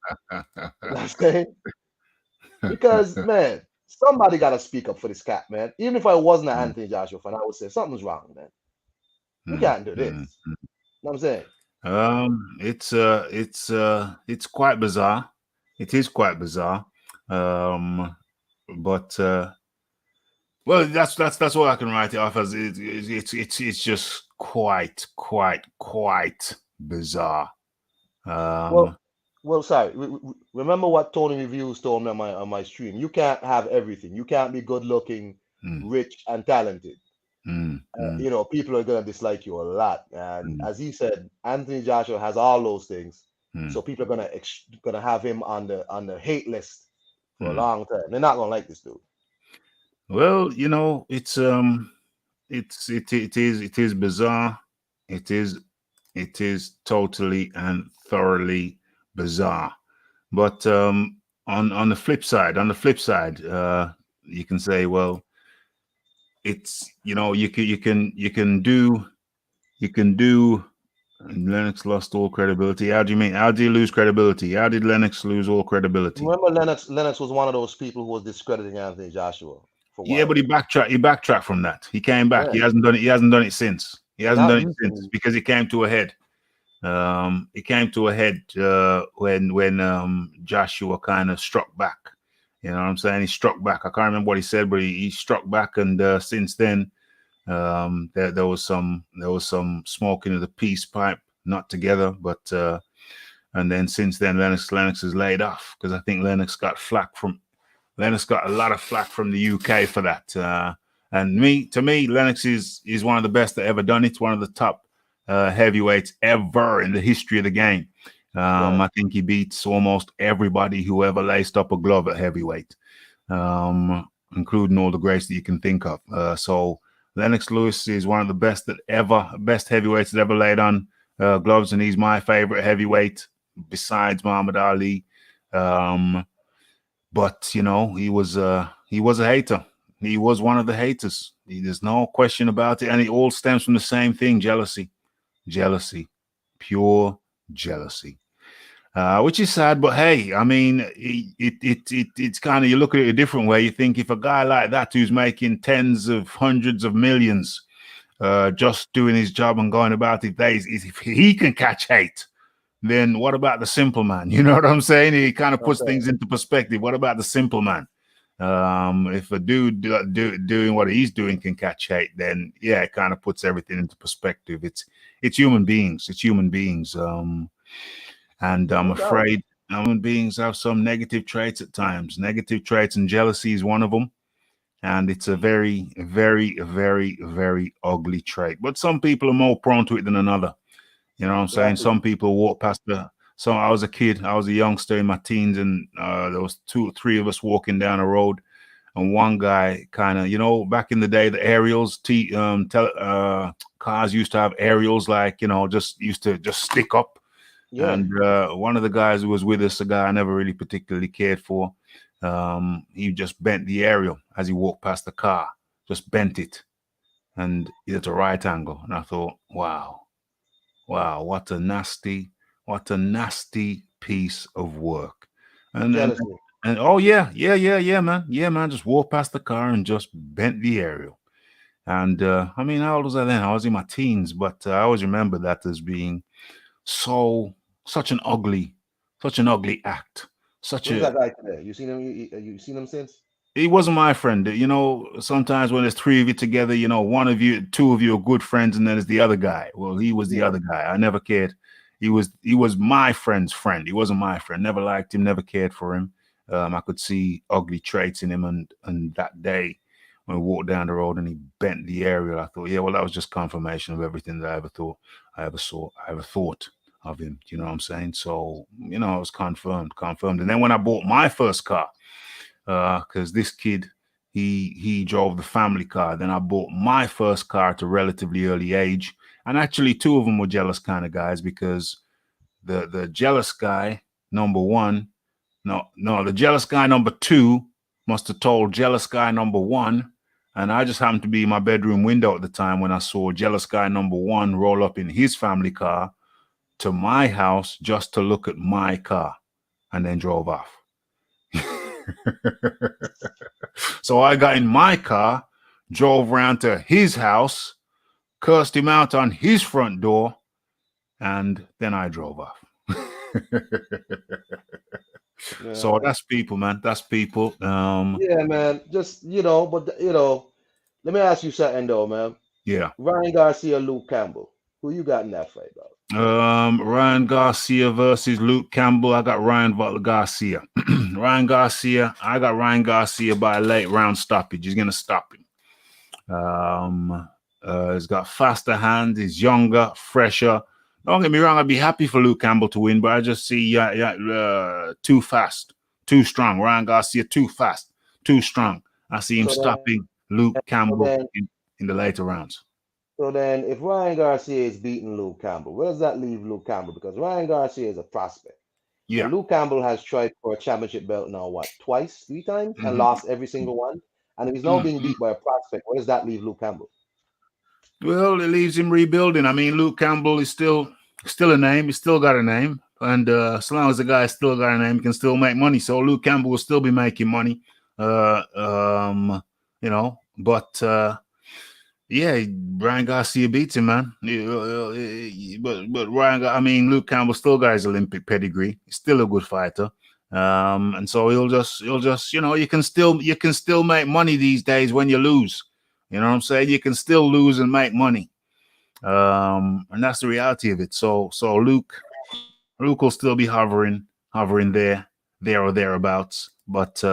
Because man, somebody gotta speak up for this cat, man. Even if I wasn't an Anthony Joshua fan, I would say something's wrong, man. You can't do this. You know what I'm saying? It's quite bizarre. It is quite bizarre. But well, that's all I can write it off as. It's just quite bizarre. Well, sorry. Remember what Tony Reviews told me on my stream. You can't have everything. You can't be good looking, rich, and talented. People are gonna dislike you a lot. And as he said, Anthony Joshua has all those things. So people are gonna have him on the hate list for a long time. They're not gonna like this dude. Well, it is bizarre. It is totally and thoroughly bizarre. But on the flip side, you can say, well, it's you can do. And Lennox lost all credibility. How do you mean? How did he lose credibility? How did Lennox lose all credibility? Remember, Lennox was one of those people who was discrediting Anthony Joshua. Yeah, but he backtracked from that. He came back. He hasn't done it since. Because he came to a head. It came to a head when Joshua kind of struck back. You know what I'm saying? He struck back. I can't remember what he said, but he struck back, and since then, there was some smoke into the peace pipe, not together, but and then since then, Lennox is laid off because I think Lennox got a lot of flack from the UK for that. And to me, Lennox is one of the best that ever done it. One of the top heavyweights ever in the history of the game. I think he beats almost everybody who ever laced up a glove at heavyweight. including all the greats that you can think of. So Lennox Lewis is one of the best heavyweights that ever laid on gloves, and he's my favorite heavyweight besides Muhammad Ali. But you know, he was a hater. He was one of the haters. There's no question about it, and it all stems from the same thing: jealousy, pure jealousy. Which is sad, but hey, I mean, it's kind of, you look at it a different way. You think if a guy like that who's making tens of hundreds of millions, just doing his job and going about his days, if he can catch hate, then what about the simple man? You know what I'm saying? He kind of puts things into perspective. What about the simple man? If a dude doing what he's doing can catch hate, then yeah, it kind of puts everything into perspective. It's human beings. It's human beings. And I'm afraid human beings have some negative traits at times. Negative traits, and jealousy is one of them. And it's a very, very, very, very ugly trait. But some people are more prone to it than another. You know what I'm saying? Some people walk past so I was a kid, I was a youngster in my teens, and there was 2 or 3 of us walking down a road. And one guy kind of, you know, back in the day, the aerials, cars used to have aerials, like, you know, just used to just stick up. Yeah. And one of the guys who was with us, a guy I never really particularly cared for, he just bent the aerial as he walked past the car, just bent it, and it's a right angle. And I thought, wow, what a nasty piece of work. And oh yeah, man, just walked past the car and just bent the aerial. And I mean, how old was I then? I was in my teens, but I always remember that as being such an ugly act. Who's that guy today? You seen him? You seen him since? He wasn't my friend. You know, sometimes when there's 3 of you together, you know, 1 of you, 2 of you are good friends, and then there's the other guy. Well, he was the other guy. I never cared. He was my friend's friend. He wasn't my friend. Never liked him. Never cared for him. I could see ugly traits in him, and that day when we walked down the road and he bent the aerial, I thought, yeah, well, that was just confirmation of everything that I ever thought of him. You know what I'm saying? So, you know, it was confirmed. And then when I bought my first car, because this kid, he drove the family car, then I bought my first car at a relatively early age. And actually 2 of them were jealous kind of guys, because the jealous guy number 1, the jealous guy number 2 must have told jealous guy number 1. And I just happened to be in my bedroom window at the time when I saw jealous guy number 1 roll up in his family car to my house just to look at my car, and then drove off. So I got in my car, drove around to his house, cursed him out on his front door, and then I drove off. Yeah. So that's people, man. That's people. Yeah, man. Just, you know, but, you know, let me ask you something, though, man. Yeah. Ryan Garcia, Luke Campbell. Who you got in that fight, dog? Ryan Garcia versus Luke Campbell. I got Ryan Garcia. Ryan Garcia. I got Ryan Garcia by a late round stoppage. He's gonna stop him. He's got faster hands. He's younger, fresher. Don't get me wrong. I'd be happy for Luke Campbell to win, but I just see too fast, too strong. Ryan Garcia too fast, too strong. I see him stopping Luke Campbell in the later rounds. So then, if Ryan Garcia is beating Luke Campbell, where does that leave Luke Campbell? Because Ryan Garcia is a prospect. Yeah. And Luke Campbell has tried for a championship belt now, what, 3 times, and lost every single one? And if he's now being beat by a prospect, where does that leave Luke Campbell? Well, it leaves him rebuilding. I mean, Luke Campbell is still a name. He's still got a name. And as long as the guy still got a name, he can still make money. So Luke Campbell will still be making money. You know, but yeah, Ryan Garcia beats him, man. But Luke Campbell still got his Olympic pedigree. He's still a good fighter. And so he'll just, you know, you can still make money these days when you lose. You know what I'm saying? You can still lose and make money. And that's the reality of it. So Luke will still be hovering there or thereabouts. But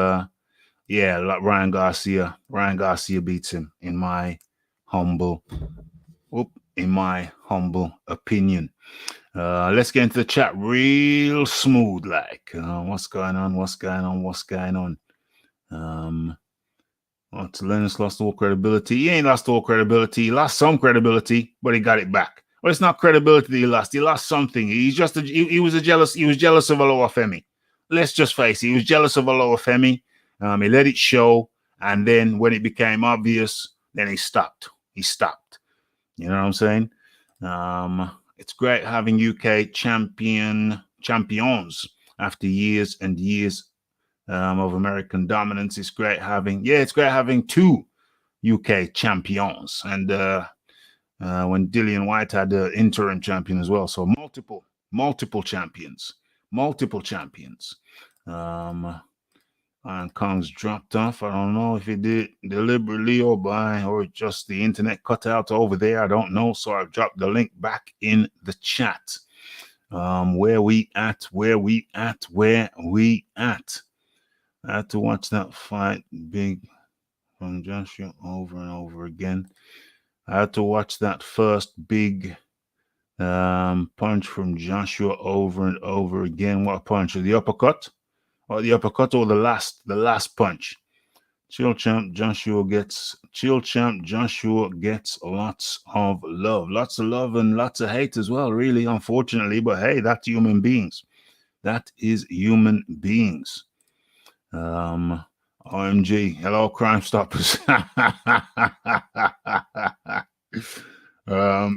yeah, like Ryan Garcia beats him in my humble opinion. Let's get into the chat real smooth, like what's going on. Lennox lost all credibility. He ain't lost all credibility. He lost some credibility, but he got it back. Well, it's not credibility that he lost. He lost something. He's just he was jealous. He was jealous of a lower Femi. Let's just face it. He was jealous of a lower Femi. He let it show, and then when it became obvious, then he stopped. He stopped. You know what I'm saying? It's great having UK champions after years and years of American dominance. It's great having two UK champions, and when Dillian White had the interim champion as well, so multiple champions. And Kong's dropped off. I don't know if he did deliberately or just the internet cut out over there. I don't know. So I've dropped the link back in the chat. Where we at? I had to watch that fight big from Joshua over and over again. I had to watch that first big punch from Joshua over and over again. What punch? The uppercut? Or the uppercut or the last punch? Chill Champ Joshua gets lots of love and lots of hate as well, really, unfortunately. But hey, that's human beings. That is human beings. OMG, hello, Crime Stoppers.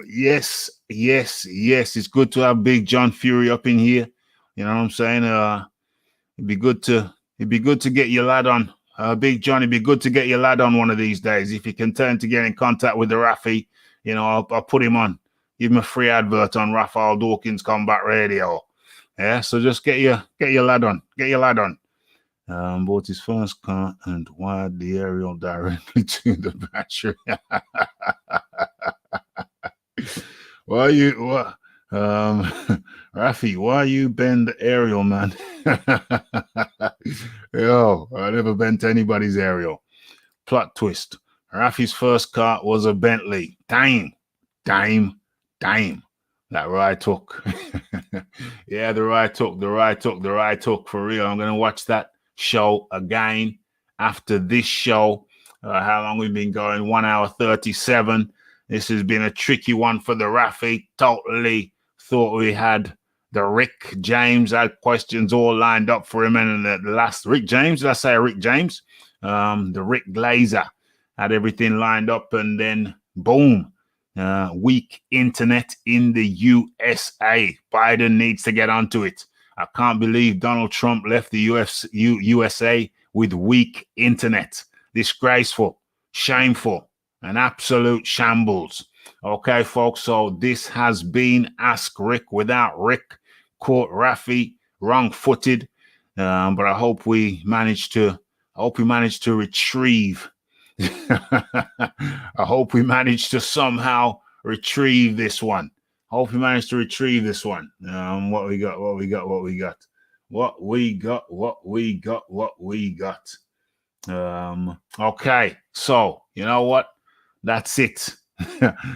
Yes. It's good to have Big John Fury up in here. You know what I'm saying? It'd be good to get your lad on. Big John, it'd be good to get your lad on one of these days. If you can turn to get in contact with the Rafi, you know, I'll put him on. Give him a free advert on Raphael Dawkins Combat Radio. Yeah, so just get your lad on. Bought his first car and wired the aerial directly to the battery. Rafi, why you bend the aerial, man? Yo, I never bent anybody's aerial. Plot twist. Rafi's first car was a Bentley. Dime. That ride took. Yeah, the ride took for real. I'm going to watch that show again after this show. How long we've been going? 1 hour 37. This has been a tricky one for the Rafi. Totally thought we had the Rick James. I had questions all lined up for him. And the last Rick James, did I say Rick James? The Rick Glazer had everything lined up. And then boom, weak internet in the USA. Biden needs to get onto it. I can't believe Donald Trump left the USA with weak internet. Disgraceful, shameful, an absolute shambles. Okay, folks, so this has been Ask Rick without Rick. Caught Rafi wrong-footed, but I hope we managed to retrieve. I hope we managed to somehow retrieve this one. What we got. Okay, so you know what? That's it.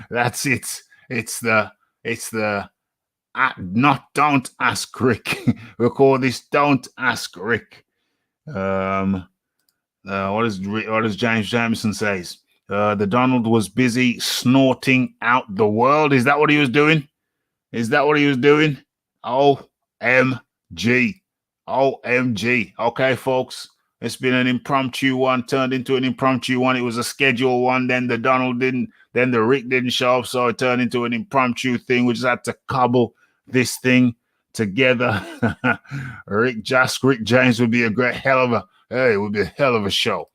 That's it. It's the don't ask Rick. We'll call this Don't Ask Rick. What does James Jameson says? The Donald was busy snorting out the world. Is that what he was doing? OMG. Okay, folks. It's been an impromptu one, turned into an impromptu one. It was a scheduled one. Then the Donald didn't, then the Rick didn't show up. So it turned into an impromptu thing. We just had to cobble this thing together. Rick James would be a hell of a show.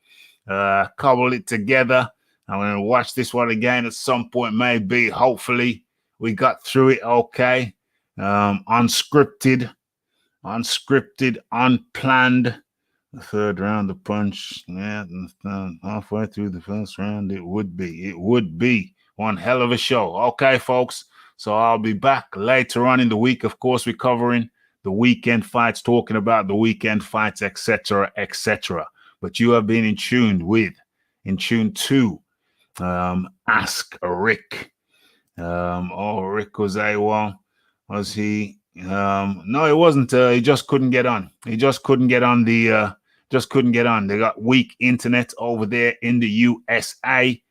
Cobble it together. I'm going to watch this one again at some point, maybe. Hopefully we got through it okay. Unscripted, unplanned. The third round, the punch, halfway through the first round, it would be one hell of a show. Okay, folks, so I'll be back later on in the week. Of course, we're covering the weekend fights, talking about the weekend fights, etc., etc. But you have been in tune to Ask Rick. Rick was was he? No, it wasn't. He just couldn't get on. just couldn't get on. They got weak internet over there in the USA.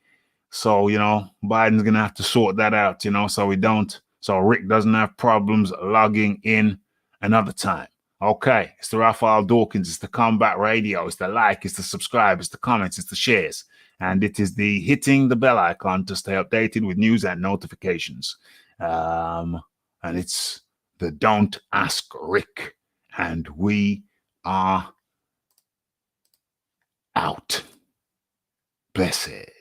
So, you know, Biden's going to have to sort that out, you know, so Rick doesn't have problems logging in another time. Okay, it's the Raphael Dawkins, it's the Combat Radio, it's the like, it's the subscribe, it's the comments, it's the shares, and it is the hitting the bell icon to stay updated with news and notifications. And it's the Don't Ask Rick, and we are out. Blessed.